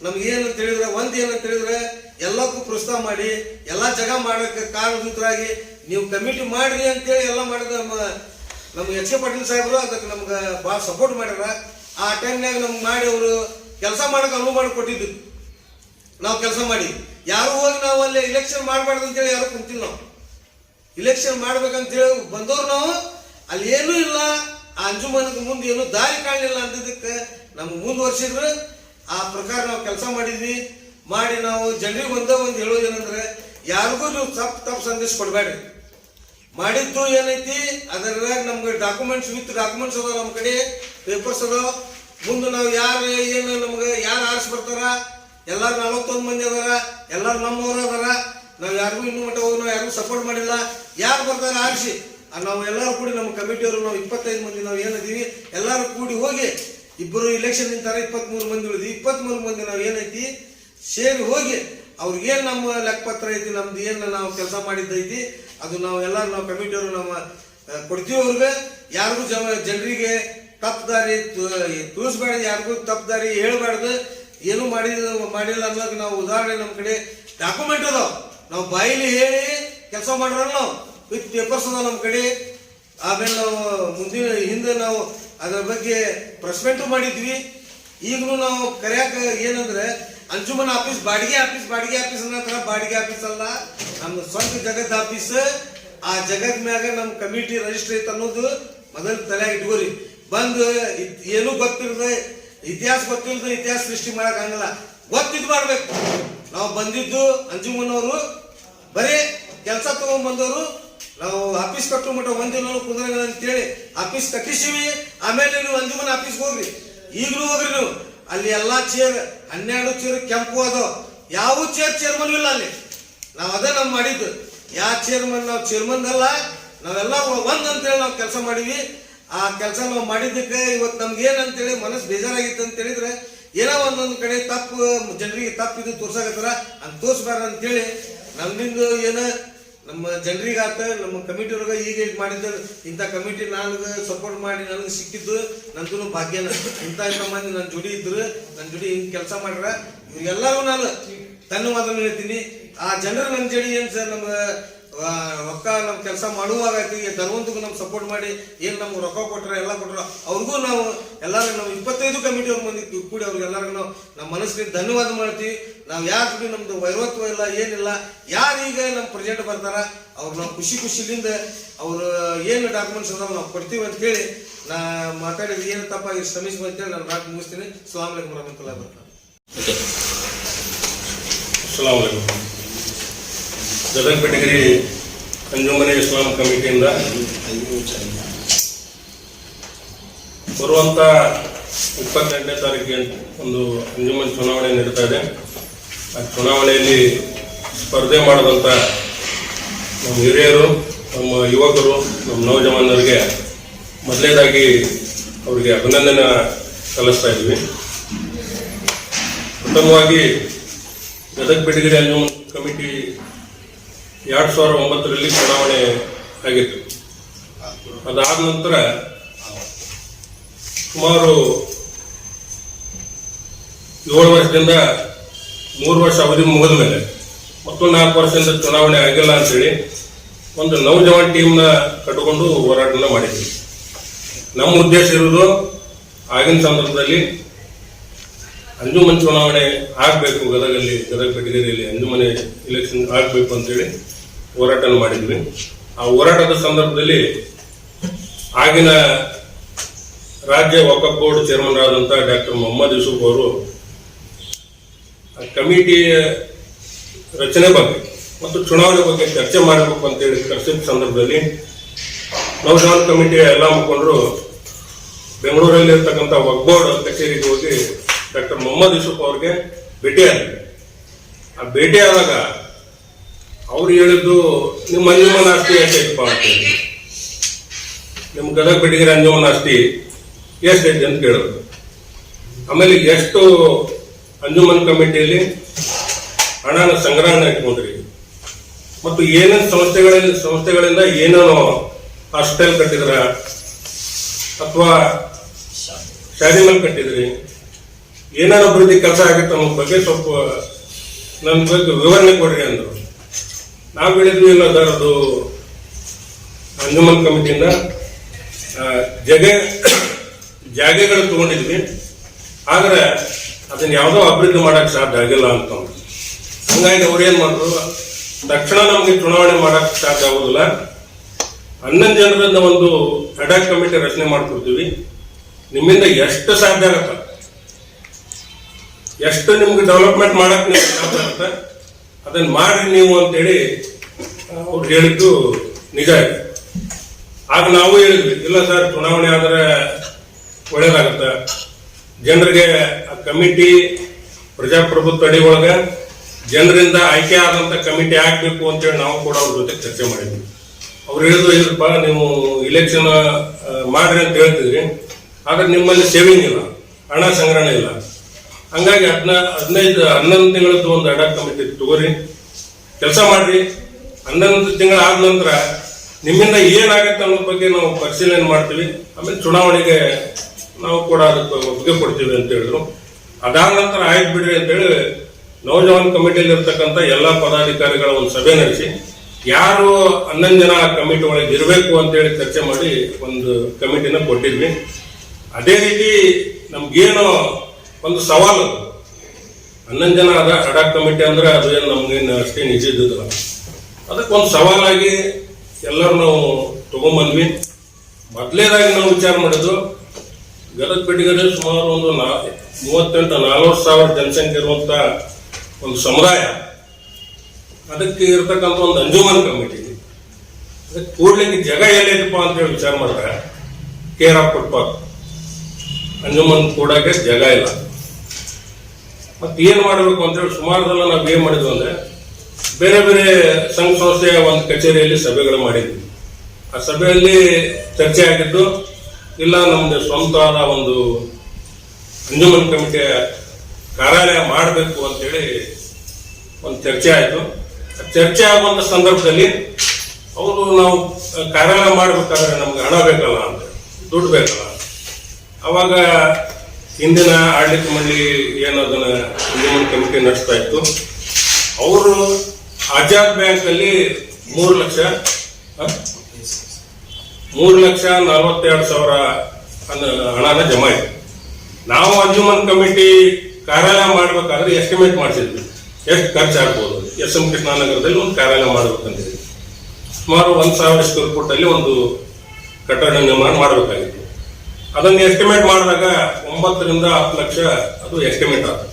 ನಮ್ಗೆ ಏನಂತ ಹೇಳಿದ್ರೆ, ಏನಂತ ಹೇಳಿದ್ರೆ ಎಲ್ಲಕ್ಕೂ ಪ್ರಸ್ತಾವ ಮಾಡಿ ಎಲ್ಲ ಜಾಗ ಮಾಡೋಕ್ಕೆ ಕಾರಣದೂತರಾಗಿ ನೀವು ಕಮಿಟಿ ಮಾಡ್ರಿ ಅಂತೇಳಿ ಎಲ್ಲ ಮಾಡಿದ ನಮ್ಮ H. ಪಾಟೀಲ್ ಸಾಹೇಬರು ಅದಕ್ಕೆ ನಮ್ಗೆ ಭಾಳ ಸಪೋರ್ಟ್ ಮಾಡ್ಯಾರ. ಆ ಟೈಮ್ನಾಗ ನಮ್ಗೆ ಮಾಡಿ ಅವರು ಕೆಲಸ ಮಾಡೋಕೆ ಅನುವು ಮಾಡಿಕೊಟ್ಟಿದ್ದು. ನಾವು ಕೆಲಸ ಮಾಡಿ ಯಾರು ಹೋಗಿ ನಾವು ಅಲ್ಲಿ ಇಲೆಕ್ಷನ್ ಮಾಡಬಾರ್ದು ಅಂತೇಳಿ ಯಾರು ಕುಂತಿಲ್ಲ. ನಾವು ಇಲೆಕ್ಷನ್ ಮಾಡ್ಬೇಕಂತೇಳಿ ಬಂದವ್ರು ನಾವು. ಅಲ್ಲಿ ಏನೂ ಇಲ್ಲ, ಆ ಅಂಜುಮನ್ಗೆ ಮುಂದೆ ಏನು ದಾರಿ ಕಾಣಲಿಲ್ಲ ಅಂತಿದ್ದಕ್ಕೆ ನಮ್ಗೆ ಮುಂದುವರ್ಸಿದ್ರು. ಆ ಪ್ರಕಾರ ನಾವು ಕೆಲಸ ಮಾಡಿದ್ವಿ. ಮಾಡಿ ನಾವು ಜನರಿಗೆ ಒಂದು ಹೇಳೋದೇನಂದ್ರೆ, ಯಾರಿಗೂ ನೀವು ತಪ್ಪು ಸಂದೇಶ ಕೊಡಬೇಡ್ರಿ. ಮಾಡಿದ್ದು ಏನೈತಿ ಅದರಾಗ ನಮ್ಗೆ ಡಾಕ್ಯುಮೆಂಟ್ಸ್ ಅದಾವ, ನಮ್ಮ ಕಡೆ ಪೇಪರ್ಸ್ ಅದಾವ. ಮುಂದೆ ನಾವು ಏನು ನಮ್ಗೆ ಯಾರು ಆರಿಸಿ ಬರ್ತಾರ, ಎಲ್ಲಾರು 41 ಮಂದಿ ಅದಾರ, ಎಲ್ಲಾರು ನಮ್ಮವ್ರು ಅದಾರ. ನಾವು ಯಾರಿಗೂ ಇನ್ನೂ ಮಟ್ಟ ಹೋಗಿ ನಾವು ಯಾರಿಗೂ ಸಪೋರ್ಟ್ ಮಾಡಿಲ್ಲ. ಯಾರು ಬರ್ತಾರ ಆರಿಸಿ ನಾವು ಎಲ್ಲರೂ ಕೂಡಿ ನಮ್ಮ ಕಮಿಟಿಯವರು ನಾವು 25 ಮಂದಿ ನಾವು ಏನದೀವಿ ಎಲ್ಲರೂ ಕೂಡಿ ಹೋಗಿ, ಇಬ್ಬರು ಇಲೆಕ್ಷನ್ ನಿಂತಾರ, 23 ಮಂದಿ ಉಳಿದ್ವಿ. 23 ಮಂದಿ ನಾವು ಏನೈತಿ ಸೇರಿ ಹೋಗಿ ಅವ್ರಿಗೇನು ನಮ್ಮ ಲೆಕ್ಕಪತ್ರ ಐತಿ, ನಮ್ದು ಏನು ನಾವು ಕೆಲಸ ಮಾಡಿದ್ದೈತಿ ಅದು ನಾವು ಎಲ್ಲರೂ ನಾವು ಕಮಿಟಿಯವರು ನಮ್ಮ ಕೊಡ್ತೀವಿ. ಅವ್ರಿಗೆ ಯಾರಿಗೂ ಜನರಿಗೆ ತಪ್ಪು ದಾರಿ ತೋರಿಸ್ಬಾರ್ದು, ಯಾರಿಗೂ ತಪ್ಪು ದಾರಿ ಹೇಳ್ಬಾರ್ದು. ಏನು ಮಾಡಿಲ್ಲ ಅನ್ನೋಕೆ ನಾವು ಉದಾಹರಣೆ ನಮ್ಮ ಕಡೆ ಡಾಕ್ಯುಮೆಂಟ್ ಅದಾವ. ನಾವು ಬಾಯಿಲಿ ಹೇಳಿ ಕೆಲಸ ಮಾಡ್ರಲ್ಲ, ನಾವು ವಿತ್ ಪೇಪರ್ಸ್ ಅದಾವ ನಮ್ಮ ಕಡೆ. ಆಮೇಲೆ ನಾವು ಹಿಂದೆ ನಾವು ಅದರ ಬಗ್ಗೆ ಪ್ರೆಸ್ಮೆಂಟು ಮಾಡಿದ್ವಿ. ಈಗಲೂ ನಾವು ಕರೆಯಾಕ ಏನಂದ್ರೆ, ಅಂಜುಮನ್ ಆಫೀಸ್ ಬಾಡಿಗೆ ಆಫೀಸ್ ಅನ್ನೋ ಬಾಡಿಗೆ ಆಫೀಸ್ ಅಲ್ಲ, ನಮ್ದು ಸ್ವಂತ ಜಗತ್ ಆಫೀಸ್. ಆ ಜಗತ್ ಮ್ಯಾಗ ನಮ್ಮ ಕಮಿಟಿ ರಿಜಿಸ್ಟರ್ ಐತೆ ಅನ್ನೋದು ಮೊದಲು ತಲೆಯಾಗಿ ಇಟ್ಕೋರಿ. ಬಂದು ಏನೂ ಗೊತ್ತಿರದೆ ಇತಿಹಾಸ ಸೃಷ್ಟಿ ಮಾಡಕ್ ಆಗಲ್ಲ. ಗೊತ್ತಿದ್ ಮಾಡ್ಬೇಕು. ನಾವು ಬಂದಿದ್ದು ಅಂಜುಮನ್ ಅವರು ಬರೀ ಕೆಲಸ ತಗೊಂಡ್ ಬಂದವರು. ನಾವು ಆಫೀಸ್ ಕಟ್ಟು ಮಟ್ಟ ಒಂದಿನ ಕುಂದ್ರ ಅಂತೇಳಿ ಆಫೀಸ್ ಕಟ್ಟಿಸಿವಿ. ಆಮೇಲೆ ನೀವು ಅಂಜುಮನ್ ಆಫೀಸ್ಗೆ ಹೋಗ್ರಿ, ಈಗಲೂ ಹೋಗ್ರಿ ನೀವು. ಅಲ್ಲಿ ಎಲ್ಲಾ ಚೇರ್ 12 ಚೇರ್ ಕೆಂಪು ಅದಾವ, ಯಾವ ಚೇರ್ಮನ್ ಇಲ್ಲ ಅಲ್ಲಿ. ನಾವು ಅದೇ ನಾವು ಮಾಡಿದ್ದು. ಯಾವ ಚೇರ್ಮನ್ ನಾವು ಚೇರ್ಮನ್ ಅಲ್ಲ, ನಾವೆಲ್ಲ ಅಂತೇಳಿ ನಾವು ಕೆಲಸ ಮಾಡಿವಿ. ಆ ಕೆಲಸ ನಾವು ಮಾಡಿದ್ದಕ್ಕೆ ಇವತ್ತು ನಮ್ಗೆ ಏನಂತೇಳಿ ಮನಸ್ಸು ಬೇಜಾರಾಗಿತ್ತು ಅಂತ ಹೇಳಿದ್ರೆ, ಏನೋ ಒಂದೊಂದು ಕಡೆ ತಪ್ಪು ಜನರಿಗೆ ತಪ್ಪಿದ್ದು ತೋರ್ಸಾಕತ್ತಾರ, ಅಂತ ತೋರಿಸ್ಬಾರ್ದು ಅಂತೇಳಿ ನಮ್ಮಿಂದ ಏನೋ ನಮ್ಮ ಜನರಿಗಾತ ನಮ್ಮ ಕಮಿಟಿಯವ್ರಿಗೆ ಈಗ ಮಾಡಿದ್ದ ಇಂಥ ಕಮಿಟಿ ನನಗೆ ಸಪೋರ್ಟ್ ಮಾಡಿ ನನಗೆ ಸಿಕ್ಕಿದ್ದು ನಂದು ಭಾಗ್ಯನ. ಇಂಥ ಮಂದಿ ನನ್ನ ಜೋಡಿ ಇದ್ರು, ನನ್ನ ಜೋಡಿ ಹಿಂಗೆ ಕೆಲಸ ಮಾಡ್ರ, ಇವ್ರಿಗೆಲ್ಲರೂ ನಾನು ಧನ್ಯವಾದ ಹೇಳ್ತೀನಿ. ಆ ಜನರು ನನ್ನ ಜೋಡಿ ಏನು ಸರ್ ನಮ್ಗೆ ರೊಕ್ಕ ನಮ್ಮ ಕೆಲಸ ಮಾಡುವಾಗ ಧನ್ವಂತಗೂ ನಮ್ಗೆ ಸಪೋರ್ಟ್ ಮಾಡಿ ಏನು ನಮ್ಗೆ ರೊಕ್ಕ ಕೊಟ್ರೆ ಎಲ್ಲ ಕೊಟ್ರ ಅವ್ರಿಗೂ ನಾವು ಎಲ್ಲರೂ ನಾವು 25 ಕಮಿಟಿಯವ್ರ ಮಂದಿ ಕೂಡಿ ಅವ್ರಿಗೆಲ್ಲರಿಗೂ ನಾವು ನಮ್ಮ ಮನಸ್ಸಿಗೆ ಧನ್ಯವಾದ ಮಾಡ್ತೀವಿ. ನಾವು ಯಾರು ನಮ್ದು ವೈರತ್ವ ಇಲ್ಲ ಏನಿಲ್ಲ. ಯಾರೀಗ ನಮ್ಮ ಪ್ರೆಸಿಡೆಂಟ್ ಬರ್ತಾರ ಅವ್ರು ನಾವು ಖುಷಿಲಿಂದ ಅವ್ರು ಏನು ಡಾಕ್ಯುಮೆಂಟ್ಸ್ ಅದಾವ ನಾವು ಕೊಡ್ತೀವಿ ಅಂತ ಹೇಳಿ ನಾ ಮಾತಾಡಿದ್ರೆ ಏನು ತಪ್ಪಾಗಿ ಶ್ರಮಿಸ್ಬೋದು ಅಂತೇಳಿ ನಾನು ಮಾತು ಮುಗಿಸ್ತೀನಿ. ಅಸ್ಸಲಾಮು ಅಲೈಕುಂ ವರಹಮತುಲ್ಲಾಹಿ ವಬರಕಾತುಹು. ಅಸ್ಸಲಾಮು ಅಲೈಕುಂ. ಗದಗ ಬೆಟಗೇರಿ ಅಂಜುಮನೆ ಇಸ್ಲಾಂ ಕಮಿಟಿಯಿಂದ ಬರುವಂತ 28ನೇ ತಾರೀಕಿಗೆ ಒಂದು ಅಂಜುಮನ್ ಚುನಾವಣೆ ನಡೀತಾ ಇದೆ. ಆ ಚುನಾವಣೆಯಲ್ಲಿ ಸ್ಪರ್ಧೆ ಮಾಡಿದಂಥ ನಮ್ಮ ಹಿರಿಯರು, ನಮ್ಮ ಯುವಕರು, ನಮ್ಮ ನೌಜವಾನರಿಗೆ ಮೊದಲನೇದಾಗಿ ಅವರಿಗೆ ಅಭಿನಂದನೆ ಸಲ್ಲಿಸ್ತಾ ಇದ್ವಿ. ಪ್ರಥಮವಾಗಿ ಗದಗ ಬೆಟಗೇರಿ ಅಂಜುಮನ್ ಕಮಿಟಿ 2009ರಲ್ಲಿ ಚುನಾವಣೆ ಆಗಿತ್ತು. ಅದಾದ ನಂತರ ಸುಮಾರು 7 ವರ್ಷದಿಂದ 3 ವರ್ಷ ಅವಧಿ ಮುಗಿದ ಮೇಲೆ ಮತ್ತೊಂದು 4 ವರ್ಷದಿಂದ ಚುನಾವಣೆ ಆಗಿಲ್ಲ ಅಂತೇಳಿ ಒಂದು ನೌಜವಾನ್ ಟೀಮ್ನ ಕಟ್ಟಿಕೊಂಡು ಹೋರಾಟನ ಮಾಡಿದ್ವಿ. ನಮ್ಮ ಉದ್ದೇಶ ಇರೋದು ಆಗಿನ ಸಂದರ್ಭದಲ್ಲಿ ಅಂಜುಮನ್ ಚುನಾವಣೆ ಆಗಬೇಕು, ಗದಗ ಬೆಟಗೇರಿಯಲ್ಲಿ ಅಂಜುಮನೆ ಇಲೆಕ್ಷನ್ ಆಗಬೇಕು ಅಂತೇಳಿ ಹೋರಾಟ ಮಾಡಿದ್ವಿ. ಆ ಹೋರಾಟದ ಸಂದರ್ಭದಲ್ಲಿ ಆಗಿನ ರಾಜ್ಯ ವಕ್ಫ್ ಬೋರ್ಡ್ ಚೇರ್ಮನ್ ಆದಂಥ ಡಾಕ್ಟರ್ ಮೊಹಮ್ಮದ್ ಯೂಸುಫ್ ಅವರು ಕಮಿಟಿ ರಚನೆ ಬಗ್ಗೆ ಮತ್ತು ಚುನಾವಣೆ ಬಗ್ಗೆ ಚರ್ಚೆ ಮಾಡಬೇಕು ಅಂತೇಳಿ ಕರೆಸಿದ ಸಂದರ್ಭದಲ್ಲಿ ನೌಜವಾನ್ ಕಮಿಟಿಯ ಎಲ್ಲ ಮುಖಂಡರು ಬೆಂಗಳೂರಲ್ಲಿ ಇರ್ತಕ್ಕಂಥ ವಕ್ಬೋರ್ಡ್ ಕಚೇರಿಗೆ ಹೋಗಿ ಡಾಕ್ಟರ್ ಮೊಹಮ್ಮದ್ ಯೂಸುಫ್ ಅವ್ರಿಗೆ ಭೇಟಿಯಾದ್ರು. ಆ ಭೇಟಿಯಾದಾಗ ಅವ್ರು ಹೇಳಿದ್ದು ನಿಮ್ಮ ಅಂಜುಮನ್ ಆಸ್ತಿ ಎಷ್ಟೈತಪ್ಪ ಅಂತೇಳಿ, ನಿಮ್ಮ ಗದಗ ಬೆಟಗೇರಿ ಅಂಜುಮನ್ ಆಸ್ತಿ ಎಷ್ಟೈತೆ ಅಂತ ಕೇಳಿದ್ರು. ಆಮೇಲೆ ಎಷ್ಟು ಅಂಜುಮನ್ ಕಮಿಟಿಯಲ್ಲಿ ಹಣನ ಸಂಗ್ರಹಣೆ ಇಟ್ಕೊಂಡ್ರಿ ಮತ್ತು ಏನೇನು ಸಂಸ್ಥೆಗಳಿಂದ ಏನೇನು ಹಾಸ್ಟೆಲ್ ಕಟ್ಟಿದ್ರ ಅಥವಾ ಶಾದಿಮಲ್ ಕಟ್ಟಿದ್ರಿ, ಏನೇನು ಅಭಿವೃದ್ಧಿ ಕೆಲಸ ಆಗಿತ್ತು ಅನ್ನೋ ಬಗ್ಗೆ ಸ್ವಲ್ಪ ನನ್ನ ಬಗ್ಗೆ ವಿವರಣೆ ಕೊಡ್ರಿ ಅಂದರು. ನಾವು ಹೇಳಿದ್ವಿ ಇಲ್ಲ ಸರ್, ಅದು ಅಂಜುಮನ್ ಕಮಿಟಿಯಿಂದ ಜಾಗೆಗಳು ತಗೊಂಡಿದ್ವಿ, ಆದ್ರೆ ಅದನ್ನ ಯಾವುದೋ ಅಭಿವೃದ್ಧಿ ಮಾಡಕ್ ಸಾಧ್ಯ ಆಗಿಲ್ಲ ಅಂತ. ಹಂಗಾಗಿ ಅವ್ರು ಏನ್ ಮಾಡಿದ್ರು, ತಕ್ಷಣ ನಮಗೆ ಚುನಾವಣೆ ಮಾಡಕ್ ಸಾಧ್ಯ ಆಗೋದಿಲ್ಲ, 11 ಜನರಿಂದ ಒಂದು ಅಡಾಕ್ ಕಮಿಟಿ ರಚನೆ ಮಾಡ್ಕೊಡ್ತೀವಿ, ನಿಮ್ಮಿಂದ ಎಷ್ಟು ಸಾಧ್ಯ ಆಗತ್ತ, ಎಷ್ಟು ನಿಮ್ಗೆ ಡೆವಲಪ್ಮೆಂಟ್ ಮಾಡಕ್ ನಿಮ್ಗೆ ಸಾಧ್ಯ ಆಗತ್ತ ಅದನ್ನ ಮಾಡಿ ನೀವು ಅಂತೇಳಿ ಅವ್ರು ಹೇಳಿದ್ದು ನಿಜ ಇದೆ. ಆಗ ನಾವು ಹೇಳಿದ್ವಿ, ಇಲ್ಲ ಸರ್, ಚುನಾವಣೆ ಆದ್ರೆ ಒಳ್ಳೇದಾಗತ್ತ, ಜನರಿಗೆ ಆ ಕಮಿಟಿ ಪ್ರಜಾಪ್ರಭುತ್ವ ಅಡಿ ಒಳಗ ಜನರಿಂದ ಆಯ್ಕೆ ಆದಂತ ಕಮಿಟಿ ಆಗ್ಬೇಕು ಅಂತೇಳಿ ನಾವು ಕೂಡ ಅವ್ರ ಜೊತೆ ಚರ್ಚೆ ಮಾಡಿದ್ವಿ. ಅವ್ರು ಹೇಳಿದ್ರು, ಇಲ್ಲಪ್ಪ ನೀವು ಇಲೆಕ್ಷನ್ ಮಾಡ್ರಿ ಅಂತ ಹೇಳ್ತಿದ್ರಿ, ಆದ್ರೆ ನಿಮ್ಮಲ್ಲಿ ಸೇವಿಂಗ್ ಇಲ್ಲ, ಹಣ ಸಂಗ್ರಹಣೆ ಇಲ್ಲ, ಹಂಗಾಗಿ 11 ತಿಂಗಳದ್ದು ಒಂದು ಅಡಾಕ್ ಕಮಿಟಿ ತಗೋರಿ, ಕೆಲಸ ಮಾಡ್ರಿ, 11 ತಿಂಗಳ ಆದ ನಂತರ ನಿಮ್ಮಿಂದ ಏನಾಗತ್ತೆ ಅನ್ನೋ ಬಗ್ಗೆ ನಾವು ಪರಿಶೀಲನೆ ಮಾಡ್ತೀವಿ, ಆಮೇಲೆ ಚುನಾವಣೆಗೆ ನಾವು ಕೂಡ ಅದಕ್ಕೆ ಒಪ್ಪಿಗೆ ಕೊಡ್ತೀವಿ ಅಂತ ಹೇಳಿದ್ರು. ಅದಾದ ನಂತರ ಆಯ್ತು ಬಿಡ್ರಿ ಅಂತೇಳಿ ನೌಜವಾನ್ ಕಮಿಟಿಯಲ್ಲಿ ಇರ್ತಕ್ಕಂಥ ಎಲ್ಲಾ ಪದಾಧಿಕಾರಿಗಳ ಒಂದು ಸಭೆ ನಡೆಸಿ ಯಾರು 11 ಜನ ಕಮಿಟಿ ಒಳಗೆ ಇರಬೇಕು ಅಂತೇಳಿ ಚರ್ಚೆ ಮಾಡಿ ಒಂದು ಕಮಿಟಿನ ಕೊಟ್ಟಿದ್ವಿ. ಅದೇ ರೀತಿ ನಮ್ಗೇನು ಒಂದು ಸವಾಲು, 11 ಜನ ಅಡಾಕ್ ಕಮಿಟಿ ಅಂದ್ರೆ ಅದು ಏನು ನಮ್ಗೇನು ಅಷ್ಟೇ ನಿಜ ಇದ್ದಿಲ್ಲ, ಅದಕ್ಕೊಂದು ಸವಾಲಾಗಿ ಎಲ್ಲರೂ ನಾವು ತಗೊಂಡ್ಬಂದ್ವಿ. ಮೊದಲೇದಾಗಿ ನಾವು ವಿಚಾರ ಮಾಡಿದ್ದು, ಗದಗ ಬೆಟಗೇರಿ ಸುಮಾರು ಒಂದು 38-40 ಸಾವಿರ ಜನಸಂಖ್ಯೆ ಇರುವಂತ ಒಂದು ಸಮುದಾಯ, ಅದಕ್ಕೆ ಇರತಕ್ಕಂಥ ಒಂದು ಅಂಜುಮನ್ ಕಮಿಟಿ, ಅದಕ್ಕೆ ಕೂಡ್ಲಿಕ್ಕೆ ಜಾಗ ಎಲ್ಲೈತಪ್ಪ ಅಂತೇಳಿ ವಿಚಾರ ಮಾಡಿದ್ರೆ ಕೇರ್ ಆಫ್ ಫುಟ್ಪಾತ್ ಅಂಜುಮನ್ ಕೂಡಕ್ಕೆ ಜಾಗ ಇಲ್ಲ. ಮತ್ತೆ ಏನ್ ಮಾಡಬೇಕು ಅಂತೇಳಿ ಸುಮಾರದೆಲ್ಲ ನಾವು ಏನ್ ಮಾಡಿದ್ವಿ ಅಂದ್ರೆ, ಬೇರೆ ಬೇರೆ ಸಂಘ ಸಂಸ್ಥೆಯ ಒಂದು ಕಚೇರಿಯಲ್ಲಿ ಸಭೆಗಳು ಮಾಡಿದ್ವಿ. ಆ ಸಭೆಯಲ್ಲಿ ಚರ್ಚೆ ಆಗಿದ್ದು, ಇಲ್ಲ ನಮ್ದು ಸ್ವಂತ ಒಂದು ಅಂಜುಮನ್ ಕಮಿಟಿಯ ಕಾರ್ಯಾಲಯ ಮಾಡಬೇಕು ಅಂತೇಳಿ ಒಂದು ಚರ್ಚೆ ಆಯಿತು. ಚರ್ಚೆ ಆಗುವಂತ ಸಂದರ್ಭದಲ್ಲಿ ಅವರು ನಾವು ಕಾರ್ಯಾಲಯ ಮಾಡ್ಬೇಕಾದ್ರೆ ನಮ್ಗೆ ಹಣ ಬೇಕಲ್ಲ ಅಂತ, ದುಡ್ಡು ಬೇಕಲ್ಲ. ಅವಾಗ ಹಿಂದಿನ ಆಡಳಿತ ಮಂಡಳಿ ಏನದನ್ನ ಅಂಜುಮನ್ ಕಮಿಟಿ ನಡೆಸ್ತಾ ಇತ್ತು, ಅವರು ಆಜಾದ್ ಬ್ಯಾಂಕ್ ಅಲ್ಲಿ 3,42,000 ಹಣನ ಜಮಾ ಇತ್ತು. ನಾವು ಅಂಜುಮನ್ ಕಮಿಟಿ ಕಾರ್ಯಾಲಯ ಮಾಡ್ಬೇಕಾದ್ರೆ ಎಸ್ಟಿಮೇಟ್ ಮಾಡಿಸಿದ್ವಿ, ಎಷ್ಟು ಖರ್ಚಾಗ್ಬೋದು, SM ಕೃಷ್ಣನಗರದಲ್ಲಿ ಒಂದು ಕಾರ್ಯಾಲಯ ಮಾಡ್ಬೇಕಂತಿದ್ವಿ. ಸುಮಾರು 1,000 ಸ್ಕ್ವೇರ್ ಫುಟ್ ಅಲ್ಲಿ ಒಂದು ಕಟ್ಟಡ ನಿರ್ಮಾಣ ಮಾಡಬೇಕಾಗಿತ್ತು. ಅದನ್ನು ಎಸ್ಟಿಮೇಟ್ ಮಾಡಿದಾಗ 9 ರಿಂದ 10 ಲಕ್ಷ ಅದು ಎಸ್ಟಿಮೇಟ್ ಆಗುತ್ತೆ.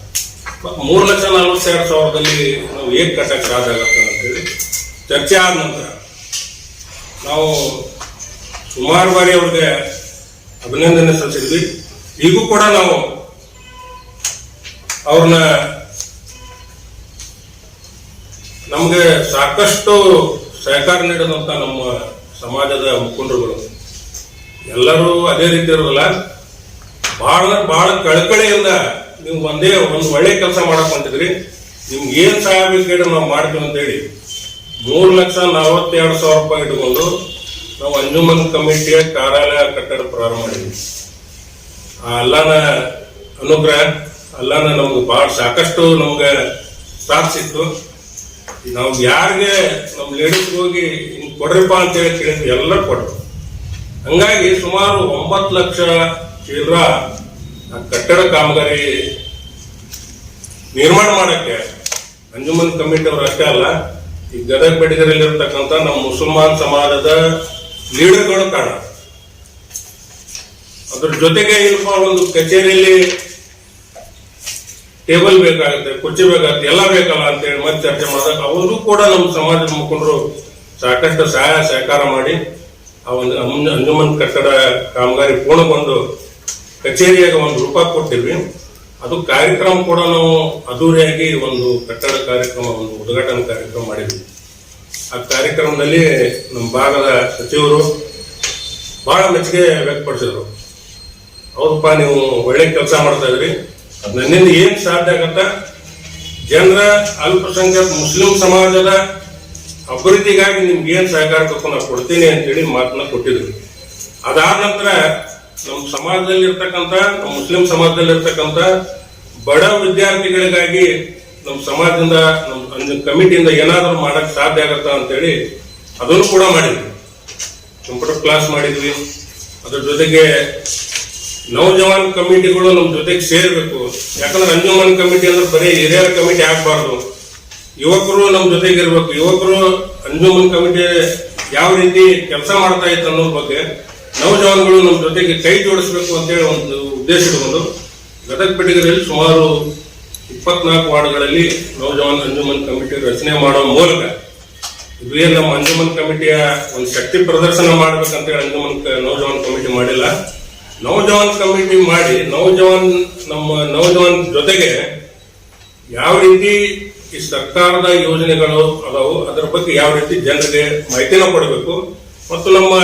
3,42,000ದಲ್ಲಿ ನಾವು ಹೇಗೆ ಕಟ್ಟಕ್ಕೆ ಸಾಧ್ಯ ಆಗತ್ತೆ ಅಂತೇಳಿ ಚರ್ಚೆ ಆದ ನಂತರ ನಾವು ಸುಮಾರು ಬಾರಿ ಅವ್ರಿಗೆ ಅಭಿನಂದನೆ ಸಲ್ಲಿಸಿದ್ವಿ. ಈಗೂ ಕೂಡ ನಾವು ಅವ್ರನ್ನ ನಮ್ಗೆ ಸಾಕಷ್ಟು ಸಹಕಾರ ನೀಡಿದಂತ ನಮ್ಮ ಸಮಾಜದ ಮುಖಂಡರುಗಳು ಎಲ್ಲರೂ ಅದೇ ರೀತಿ ಇರೋದಿಲ್ಲ, ಬಹಳ ಕಳಕಳಿಯಿಂದ ನೀವು ಒಂದು ಒಳ್ಳೆ ಕೆಲಸ ಮಾಡಕ್ ಹೊಂಟಿದ್ರಿ, ನಿಮ್ಗೆ ಏನ್ ಸಹಾಯ ಬೇಕು ನಾವು ಮಾಡ್ತೀವಿ ಅಂತ ಹೇಳಿ 3,42,000 ರೂಪಾಯಿ ಇಟ್ಕೊಂಡು ನಾವು ಅಂಜುಮನ್ ಕಮಿಟಿಯ ಕಾರ್ಯಾಲಯ ಕಟ್ಟಡ ಪ್ರಾರಂಭ ಮಾಡಿದ್ವಿ. ಆ ಅಲ್ಲಾನ ಅನುಗ್ರಹ, ಅಲ್ಲಾನ ನಮ್ಗೆ ಸಾಕಷ್ಟು ನಮ್ಗೆ ಸಾಥ್ ಸಿಕ್ತು. ನಾವು ಯಾರಿಗೆ ನಮ್ಮ ಲೇಡೀಸ್ ಹೋಗಿ ಹಿಂಗ್ ಕೊಡ್ರಿಪ್ಪ ಅಂತ ಹೇಳಿ ಕೇಳಿದ್ವಿ, ಎಲ್ಲ ಕೊಟ್ರು. ಹಂಗಾಗಿ ಸುಮಾರು 9 ಲಕ್ಷ ಚಿಲ್ಲರ ಕಟ್ಟಡ ಕಾಮಗಾರಿ ನಿರ್ಮಾಣ ಮಾಡಕ್ಕೆ ಅಂಜುಮನ್ ಕಮಿಟಿ ಅವರು ಅಷ್ಟೇ ಅಲ್ಲ, ಈ ಗದಗ ಬೆಟಗೇರಿಯಲ್ಲಿ ಇರ್ತಕ್ಕಂಥ ನಮ್ಮ ಮುಸಲ್ಮಾನ್ ಸಮಾಜದ ಲೀಡರ್ಗಳು ಕಾರಣ. ಅದ್ರ ಜೊತೆಗೆ ಇಲ್ಪ ಒಂದು ಕಚೇರಿಯಲ್ಲಿ ಟೇಬಲ್ ಬೇಕಾಗುತ್ತೆ, ಕುರ್ಚಿ ಬೇಕಾಗುತ್ತೆ, ಎಲ್ಲ ಬೇಕಲ್ಲ ಅಂತೇಳಿ ಮತ್ತೆ ಚರ್ಚೆ ಮಾಡಿದಾಗ ಅವರು ಕೂಡ ನಮ್ಮ ಸಮಾಜದ ಮುಖಂಡರು ಸಾಕಷ್ಟು ಸಹಾಯ ಸಹಕಾರ ಮಾಡಿ ಆ ಒಂದು ಅಂಜುಮನ್ ಕಟ್ಟಡ ಕಾಮಗಾರಿ ಪೂರ್ಣಗೊಂಡು ಕಚೇರಿಯಾಗ ಒಂದು ರೂಪ ಕೊಟ್ಟಿದ್ವಿ. ಅದು ಕಾರ್ಯಕ್ರಮ ಕೂಡ ನಾವು ಅದ್ದೂರಿಯಾಗಿ ಒಂದು ಕಟ್ಟಡ ಕಾರ್ಯಕ್ರಮ, ಒಂದು ಉದ್ಘಾಟನಾ ಕಾರ್ಯಕ್ರಮ ಮಾಡಿದ್ವಿ. ಆ ಕಾರ್ಯಕ್ರಮದಲ್ಲಿ ನಮ್ಮ ಭಾಗದ ಸಚಿವರು ಬಹಳ ಮೆಚ್ಚುಗೆ ವ್ಯಕ್ತಪಡಿಸಿದ್ರು. ಹೌದಪ್ಪ, ನೀವು ಒಳ್ಳೆ ಕೆಲಸ ಮಾಡ್ತಾ ಇದ್ರಿ, ನನ್ನಿಂದ ಏನ್ ಸಾಧ್ಯ ಆಗತ್ತ, ಜನರ ಅಲ್ಪಸಂಖ್ಯಾತ ಮುಸ್ಲಿಂ ಸಮಾಜದ ಅಭಿವೃದ್ಧಿಗಾಗಿ ನಿಮ್ಗೆ ಏನ್ ಸಹಕಾರ ನಾವು ಕೊಡ್ತೀನಿ ಅಂತೇಳಿ ಮಾತನ್ನ ಕೊಟ್ಟಿದ್ರು. ಅದಾದ ನಂತರ ನಮ್ಮ ಸಮಾಜದಲ್ಲಿರ್ತಕ್ಕಂಥ, ನಮ್ಮ ಮುಸ್ಲಿಂ ಸಮಾಜದಲ್ಲಿರ್ತಕ್ಕಂಥ ಬಡ ವಿದ್ಯಾರ್ಥಿಗಳಿಗಾಗಿ ನಮ್ಮ ಸಮಾಜದಿಂದ, ನಮ್ಮ ಕಮಿಟಿಯಿಂದ ಏನಾದರೂ ಮಾಡಕ್ ಸಾಧ್ಯ ಆಗತ್ತಾ ಅಂತೇಳಿ ಅದನ್ನು ಕೂಡ ಮಾಡಿದ್ವಿ. ಕಂಪ್ಯೂಟರ್ ಕ್ಲಾಸ್ ಮಾಡಿದ್ವಿ. ಅದ್ರ ಜೊತೆಗೆ ನೌಜವಾನ್ ಕಮಿಟಿಗಳು ನಮ್ಮ ಜೊತೆಗೆ ಸೇರ್ಬೇಕು. ಯಾಕಂದ್ರೆ ಅಂಜುಮನ್ ಕಮಿಟಿ ಅಂದ್ರೆ ಬರೀ ಹಿರಿಯರ ಕಮಿಟಿ ಆಗ್ಬಾರ್ದು, ಯುವಕರು ನಮ್ಮ ಜೊತೆಗೆ ಇರ್ಬೇಕು. ಯುವಕರು ಅಂಜುಮನ್ ಕಮಿಟಿ ಯಾವ ರೀತಿ ಕೆಲಸ ಮಾಡ್ತಾ ಇತ್ತು ಅನ್ನೋ ಬಗ್ಗೆ ನೌಜವಾನ್ಗಳು ನಮ್ಮ ಜೊತೆಗೆ ಕೈ ಜೋಡಿಸ್ಬೇಕು ಅಂತೇಳಿ ಒಂದು ಉದ್ದೇಶ ಇಟ್ಕೊಂಡು ಗದಗ ಬೆಟಗೇರಿಯಲ್ಲಿ ಸುಮಾರು 24 ವಾರ್ಡ್ಗಳಲ್ಲಿ ನೌಜವಾನ್ ಅಂಜುಮನ್ ಕಮಿಟಿ ರಚನೆ ಮಾಡೋ ಮೂಲಕ ಇದೇ ನಮ್ಮ ಅಂಜುಮನ್ ಕಮಿಟಿಯ ಒಂದು ಶಕ್ತಿ ಪ್ರದರ್ಶನ ಮಾಡ್ಬೇಕಂತೇಳಿ ನೌಜವಾನ್ ಕಮಿಟಿ ಮಾಡಿಲ್ಲ. ನೌಜವಾನ್ ಕಮಿಟಿ ಮಾಡಿ ನಮ್ಮ ನೌಜವಾನ್ ಜೊತೆಗೆ ಯಾವ ರೀತಿ ಈ ಸರ್ಕಾರದ ಯೋಜನೆಗಳು ಅದಾವು, ಅದರ ಬಗ್ಗೆ ಯಾವ ರೀತಿ ಜನರಿಗೆ ಮಾಹಿತಿನ ಕೊಡಬೇಕು ಮತ್ತು ನಮ್ಮ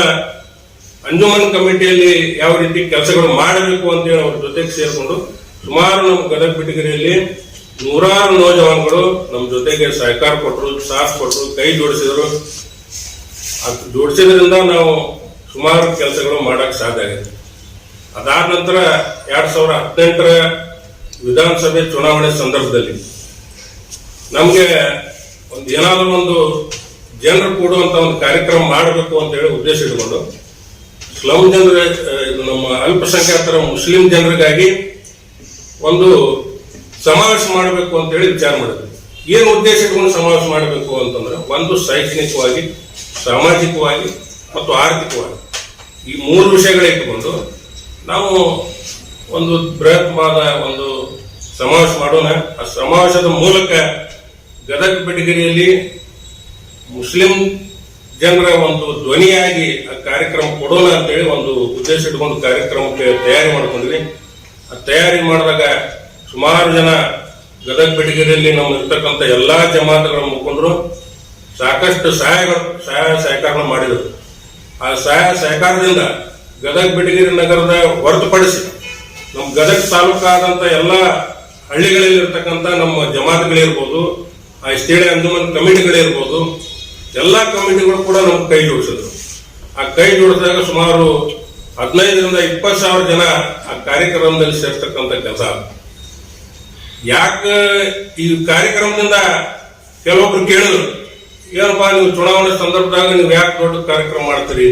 ಅಂಜುಮನ್ ಕಮಿಟಿಯಲ್ಲಿ ಯಾವ ರೀತಿ ಕೆಲಸಗಳು ಮಾಡಬೇಕು ಅಂತೇಳಿ ಅವ್ರ ಜೊತೆಗೆ ಸೇರಿಕೊಂಡು ಸುಮಾರು ನಮ್ಮ ಗದಗ ಬೆಟಗೇರಿಯಲ್ಲಿ 100 ನೌಜವಾನ್ಗಳು ನಮ್ಮ ಜೊತೆಗೆ ಸಹಕಾರ ಕೊಟ್ಟರು, ಸಾಥ್ ಕೊಟ್ಟರು, ಕೈ ಜೋಡಿಸಿದ್ರು. ಅದು ಜೋಡಿಸಿದ್ರಿಂದ ನಾವು ಸುಮಾರು ಕೆಲಸಗಳು ಮಾಡಕ್ ಸಾಧ್ಯ ಆಗಿದೆ. ಅದಾದ ನಂತರ 2018ರ ವಿಧಾನಸಭೆ ಚುನಾವಣೆ ಸಂದರ್ಭದಲ್ಲಿ ನಮ್ಗೆ ಏನಾದರೂ ಒಂದು ಜನರು ಕೂಡುವಂತ ಒಂದು ಕಾರ್ಯಕ್ರಮ ಮಾಡಬೇಕು ಅಂತ ಹೇಳಿ ಉದ್ದೇಶ ಇಟ್ಕೊಂಡು ಸ್ಲಮ್ ಜನರ, ನಮ್ಮ ಅಲ್ಪಸಂಖ್ಯಾತರ ಮುಸ್ಲಿಂ ಜನರಿಗಾಗಿ ಒಂದು ಸಮಾವೇಶ ಮಾಡಬೇಕು ಅಂತ ಹೇಳಿ ವಿಚಾರ ಮಾಡಿದ್ವಿ. ಏನು ಉದ್ದೇಶ ಇಟ್ಕೊಂಡು ಸಮಾವೇಶ ಮಾಡಬೇಕು ಅಂತಂದ್ರೆ, ಒಂದು ಶೈಕ್ಷಣಿಕವಾಗಿ, ಸಾಮಾಜಿಕವಾಗಿ ಮತ್ತು ಆರ್ಥಿಕವಾಗಿ ಈ 3 ವಿಷಯಗಳ ಇಟ್ಟುಕೊಂಡು ನಾವು ಒಂದು ಬೃಹತ್ವಾದ ಒಂದು ಸಮಾವೇಶ ಮಾಡೋಣ. ಆ ಸಮಾವೇಶದ ಮೂಲಕ ಗದಗ ಬೆಟಗೇರಿಯಲ್ಲಿ ಮುಸ್ಲಿಂ ಜನರ ಒಂದು ಧ್ವನಿಯಾಗಿ ಆ ಕಾರ್ಯಕ್ರಮ ಕೊಡೋಣ ಅಂತೇಳಿ ಒಂದು ಉದ್ದೇಶ ಇಟ್ಕೊಂಡು ಕಾರ್ಯಕ್ರಮಕ್ಕೆ ತಯಾರಿ ಮಾಡ್ಕೊಂಡ್ವಿ. ಆ ತಯಾರಿ ಮಾಡಿದಾಗ ಸುಮಾರು ಜನ ಗದಗ ಬೆಟಗೇರಿಯಲ್ಲಿ ನಮ್ಮ ಇರ್ತಕ್ಕಂಥ ಎಲ್ಲಾ ಜಮಾತುಗಳ ಮುಖಂಡರು ಸಾಕಷ್ಟು ಸಹಾಯ ಸಹಕಾರ ಮಾಡಿದರು. ಆ ಸಹಾಯ ಸಹಕಾರದಿಂದ ಗದಗ ಬೆಟಗೇರಿ ನಗರದ ಹೊರತುಪಡಿಸಿ ನಮ್ಮ ಗದಗ ತಾಲೂಕಾದಂತ ಎಲ್ಲ ಹಳ್ಳಿಗಳಲ್ಲಿ ಇರ್ತಕ್ಕಂಥ ನಮ್ಮ ಜಮಾತ್ಗಳಿರ್ಬೋದು, ಆ ಸ್ಥಳೀಯ ಅಂಜುಮನ್ ಕಮಿಟಿಗಳಿರ್ಬೋದು, ಎಲ್ಲಾ ಕಮಿಟಿಗಳು ಕೂಡ ನಮ್ಗೆ ಕೈ ಜೋಡಿಸಿದ್ರು. ಆ ಕೈ ಜೋಡಿಸಿದಾಗ ಸುಮಾರು 15ರಿಂದ 20 ಸಾವಿರ ಜನ ಆ ಕಾರ್ಯಕ್ರಮದಲ್ಲಿ ಸೇರ್ತಕ್ಕಂಥ ಕೆಲಸ. ಯಾಕೆ ಈ ಕಾರ್ಯಕ್ರಮದಿಂದ ಕೆಲವೊಬ್ರು ಕೇಳಿದ್ರು, ಏನಪ್ಪಾ ನೀವು ಚುನಾವಣೆ ಸಂದರ್ಭದಾಗ ನೀವು ಯಾಕೆ ದೊಡ್ಡ ಕಾರ್ಯಕ್ರಮ ಮಾಡ್ತೀರಿ,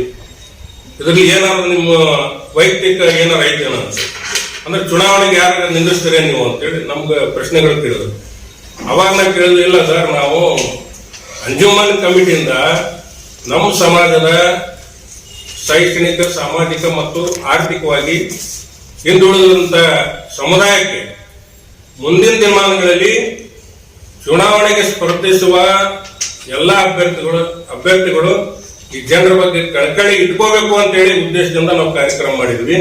ಇದರಲ್ಲಿ ಏನಾದ್ರು ನಿಮ್ಮ ವೈಯಕ್ತಿಕ ಏನಾರು ಐತೇನ ಅಂದ್ರೆ ಚುನಾವಣೆಗೆ ಯಾರು ನಿಂದಿಸ್ತೀರ ನೀವು ಅಂತೇಳಿ ನಮ್ಗೆ ಪ್ರಶ್ನೆಗಳು ಕೇಳಿದ್ರು. ಅವಾಗ ನಾವು ಕೇಳಿದ್ರು, ಇಲ್ಲ ಸರ್, ನಾವು ಅಂಜುಮನ್ ಕಮಿಟಿಯಿಂದ ನಮ್ಮ ಸಮಾಜದ ಶೈಕ್ಷಣಿಕ, ಸಾಮಾಜಿಕ ಮತ್ತು ಆರ್ಥಿಕವಾಗಿ ಹಿಂದುಳಿದಂತ ಸಮುದಾಯಕ್ಕೆ ಮುಂದಿನ ದಿನಮಾನಗಳಲ್ಲಿ ಚುನಾವಣೆಗೆ ಸ್ಪರ್ಧಿಸುವ ಎಲ್ಲ ಅಭ್ಯರ್ಥಿಗಳು ಈ ಜನರ ಬಗ್ಗೆ ಕಳಕಳಿ ಇಟ್ಕೋಬೇಕು ಅಂತ ಹೇಳಿ ಉದ್ದೇಶದಿಂದ ನಾವು ಕಾರ್ಯಕ್ರಮ ಮಾಡಿದ್ವಿ.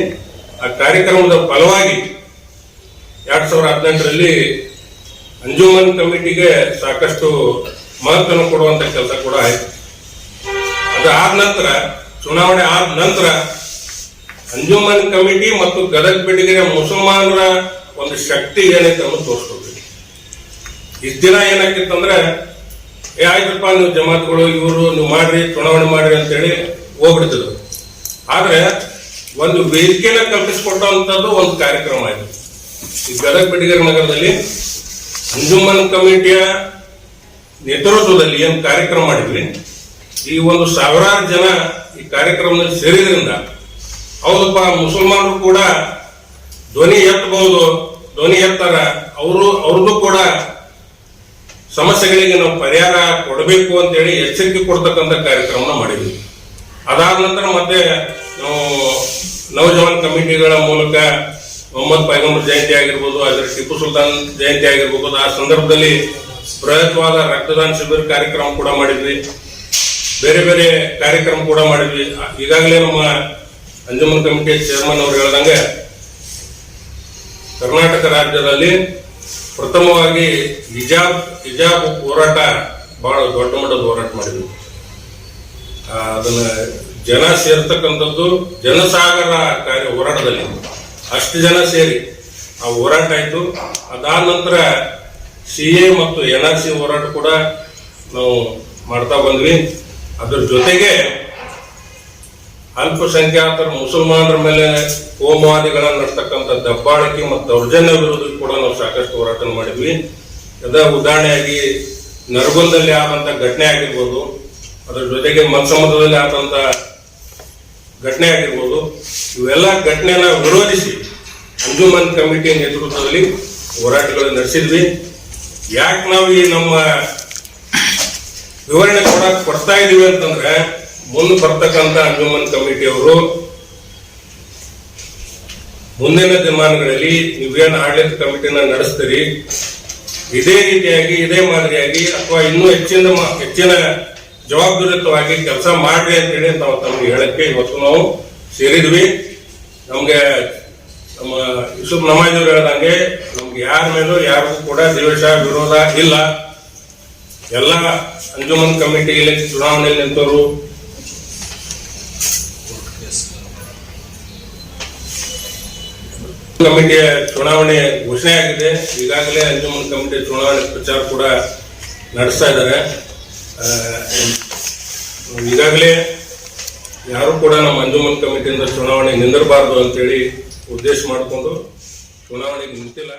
ಆ ಕಾರ್ಯಕ್ರಮದ ಫಲವಾಗಿ 2018ರಲ್ಲಿ ಅಂಜುಮನ್ ಕಮಿಟಿಗೆ ಸಾಕಷ್ಟು ಮಹತ್ವವನ್ನು ಕೊಡುವಂತ ಕೆಲಸ ಕೂಡ ಆಯ್ತು. ಅದಾದ ನಂತರ, ಚುನಾವಣೆ ಆದ ನಂತರ ಅಂಜುಮನ್ ಕಮಿಟಿ ಮತ್ತು ಗದಗ ಬೆಟಗೇರಿಯ ಮುಸಲ್ಮಾನರ ಒಂದು ಶಕ್ತಿ ಏನೈತೆ ಅನ್ನೋದು ತೋರಿಸ್ಕೊಡ್ತೀವಿ. ಇಷ್ಟ ದಿನ ಏನಾಗಿತ್ತಂದ್ರೆ, ಆಯ್ತಪ್ಪ ನೀವು ಜಮಾತ್ಗಳು ಇವರು ನೀವು ಮಾಡ್ರಿ, ಚುನಾವಣೆ ಮಾಡ್ರಿ ಅಂತೇಳಿ ಹೋಗ್ಬಿಡ್ತಿದ್ರು. ಆದ್ರೆ ಒಂದು ವೇದಿಕೆನ ಕಲ್ಪಿಸಿಕೊಟ್ಟಂತದ್ದು ಒಂದು ಕಾರ್ಯಕ್ರಮ ಆಯ್ತು. ಈ ಗದಗ ಬೆಟಗೇರಿ ನಗರದಲ್ಲಿ ಅಂಜುಮನ್ ಕಮಿಟಿಯ ನೇತೃತ್ವದಲ್ಲಿ ಏನು ಕಾರ್ಯಕ್ರಮ ಮಾಡಿದ್ವಿ, ಈ ಒಂದು ಸಾವಿರಾರು ಜನ ಈ ಕಾರ್ಯಕ್ರಮದಲ್ಲಿ ಸೇರಿದ್ರಿಂದ ಹೌದಪ್ಪ, ಮುಸಲ್ಮಾನರು ಕೂಡ ಧ್ವನಿ ಎತ್ತಬಹುದು, ಧ್ವನಿ ಎತ್ತಾರ, ಅವ್ರದ್ದು ಕೂಡ ಸಮಸ್ಯೆಗಳಿಗೆ ನಾವು ಪರಿಹಾರ ಕೊಡಬೇಕು ಅಂತೇಳಿ ಎಚ್ಚರಿಕೆ ಕೊಡ್ತಕ್ಕಂಥ ಕಾರ್ಯಕ್ರಮ ಮಾಡಿದ್ವಿ. ಅದಾದ ನಂತರ ಮತ್ತೆ ನಾವು ನೌಜವಾನ್ ಕಮಿಟಿಗಳ ಮೂಲಕ ಮೊಹಮ್ಮದ್ ಪೈಗಂಬರ್ ಜಯಂತಿ ಆಗಿರ್ಬೋದು, ಅದರ ಟಿಪ್ಪು ಸುಲ್ತಾನ್ ಜಯಂತಿ ಆಗಿರ್ಬೋದು. ಆ ಸಂದರ್ಭದಲ್ಲಿ ಬೃಹತ್ವಾದ ರಕ್ತದಾನ ಶಿಬಿರ ಕಾರ್ಯಕ್ರಮ ಕೂಡ ಮಾಡಿದ್ವಿ, ಬೇರೆ ಬೇರೆ ಕಾರ್ಯಕ್ರಮ ಕೂಡ ಮಾಡಿದ್ವಿ. ಈಗಾಗಲೇ ನಮ್ಮ ಅಂಜುಮನ್ ಕಮಿಟಿ ಚೇರ್ಮನ್ ಅವರು ಹೇಳ್ದಂಗೆ ಕರ್ನಾಟಕ ರಾಜ್ಯದಲ್ಲಿ ಪ್ರಥಮವಾಗಿ ಹಿಜಾಬ್ ಹೋರಾಟ ಬಹಳ ದೊಡ್ಡ ಮಟ್ಟದ ಹೋರಾಟ ಮಾಡಿದ್ವಿ. ಅದನ್ನ ಜನ ಸೇರ್ತಕ್ಕಂಥದ್ದು ಜನಸಾಗರ ಹೋರಾಟದಲ್ಲಿ ಅಷ್ಟು ಜನ ಸೇರಿ ಆ ಹೋರಾಟ ಆಯ್ತು. ಅದಾದ ನಂತರ CA ಮತ್ತು NRC ಹೋರಾಟ ಕೂಡ ನಾವು ಮಾಡ್ತಾ ಬಂದ್ವಿ. ಅದ್ರ ಜೊತೆಗೆ ಅಲ್ಪಸಂಖ್ಯಾತರ ಮುಸಲ್ಮಾನರ ಮೇಲೆ ಕೋಮುವಾದಿಗಳನ್ನ ನಡೆಸ್ತಕ್ಕಂಥ ದಬ್ಬಾಳಿಕೆ ಮತ್ತು ದೌರ್ಜನ್ಯ ವಿರೋಧ ಕೂಡ ನಾವು ಸಾಕಷ್ಟು ಹೋರಾಟ ಮಾಡಿದ್ವಿ. ಉದಾಹರಣೆಯಾಗಿ ನರಗುಂದಲ್ಲಿ ಆದಂತ ಘಟನೆ ಆಗಿರ್ಬೋದು, ಅದರ ಜೊತೆಗೆ ಮತ್ಸಮುದ್ರದಲ್ಲಿ ಆದಂತ ಘಟನೆ ಆಗಿರ್ಬೋದು, ಇವೆಲ್ಲ ಘಟನೆಯನ್ನ ವಿರೋಧಿಸಿ ಅಂಜುಮನ್ ಕಮಿಟಿ ನೇತೃತ್ವದಲ್ಲಿ ಹೋರಾಟಗಳು ನಡೆಸಿದ್ವಿ. ಯಾಕೆ ನಾವು ಈ ನಮ್ಮ ವಿವರಣೆ ಕೊಡ್ತಾ ಇದೀವಿ ಅಂತಂದ್ರೆ, ಮುಂದೆ ಬರ್ತಕ್ಕಂಥ ಅಂಜುಮನ್ ಕಮಿಟಿಯವರು ಮುಂದಿನ ದಿನಮಾನಗಳಲ್ಲಿ ನೀವೇನು ಆಡಳಿತ ಕಮಿಟಿನ ನಡೆಸ್ತೀರಿ, ಇದೇ ರೀತಿಯಾಗಿ ಇದೇ ಮಾದರಿಯಾಗಿ ಅಥವಾ ಇನ್ನೂ ಹೆಚ್ಚಿನ ಜವಾಬ್ದಾರಿಯುತವಾಗಿ ಕೆಲಸ ಮಾಡ್ರಿ ಅಂತೇಳಿ ನಾವು ತಮಗೆ ಹೇಳಕ್ಕೆ ಇವತ್ತು ನಾವು ಸೇರಿದ್ವಿ. ನಮ್ಗೆ ನಮ್ಮ ಯೂಸುಫ್ ನಮಾಜ್ ಅವರು ಹೇಳ್ದಂಗೆ ನಮ್ಗೆ ಯಾರ ಮೇಲೂ ಯಾರಿಗೂ ಕೂಡ ದ್ವೇಷ ವಿರೋಧ ಇಲ್ಲ. ಎಲ್ಲ ಅಂಜುಮನ್ ಕಮಿಟಿಯಲ್ಲಿ ಚುನಾವಣೆಯಲ್ಲಿ ನಿಂತವರು ಕಮಿಟಿಯ ಚುನಾವಣೆ ಘೋಷಣೆ ಆಗಿದೆ. ಈಗಾಗಲೇ ಅಂಜುಮನ್ ಕಮಿಟಿ ಚುನಾವಣೆ ಪ್ರಚಾರ ಕೂಡ ನಡೆಸ್ತಾ ಇದ್ದಾರೆ. ಈಗಾಗಲೇ ಯಾರು ಕೂಡ ನಮ್ಮ ಅಂಜುಮನ್ ಕಮಿಟಿಯಿಂದ ಚುನಾವಣೆ ನಿಂದಿರಬಾರ್ದು ಅಂತೇಳಿ ಉದ್ದೇಶ ಮಾಡಿಕೊಂಡು ಚುನಾವಣೆಗೆ ನಿಂತಿಲ್ಲ.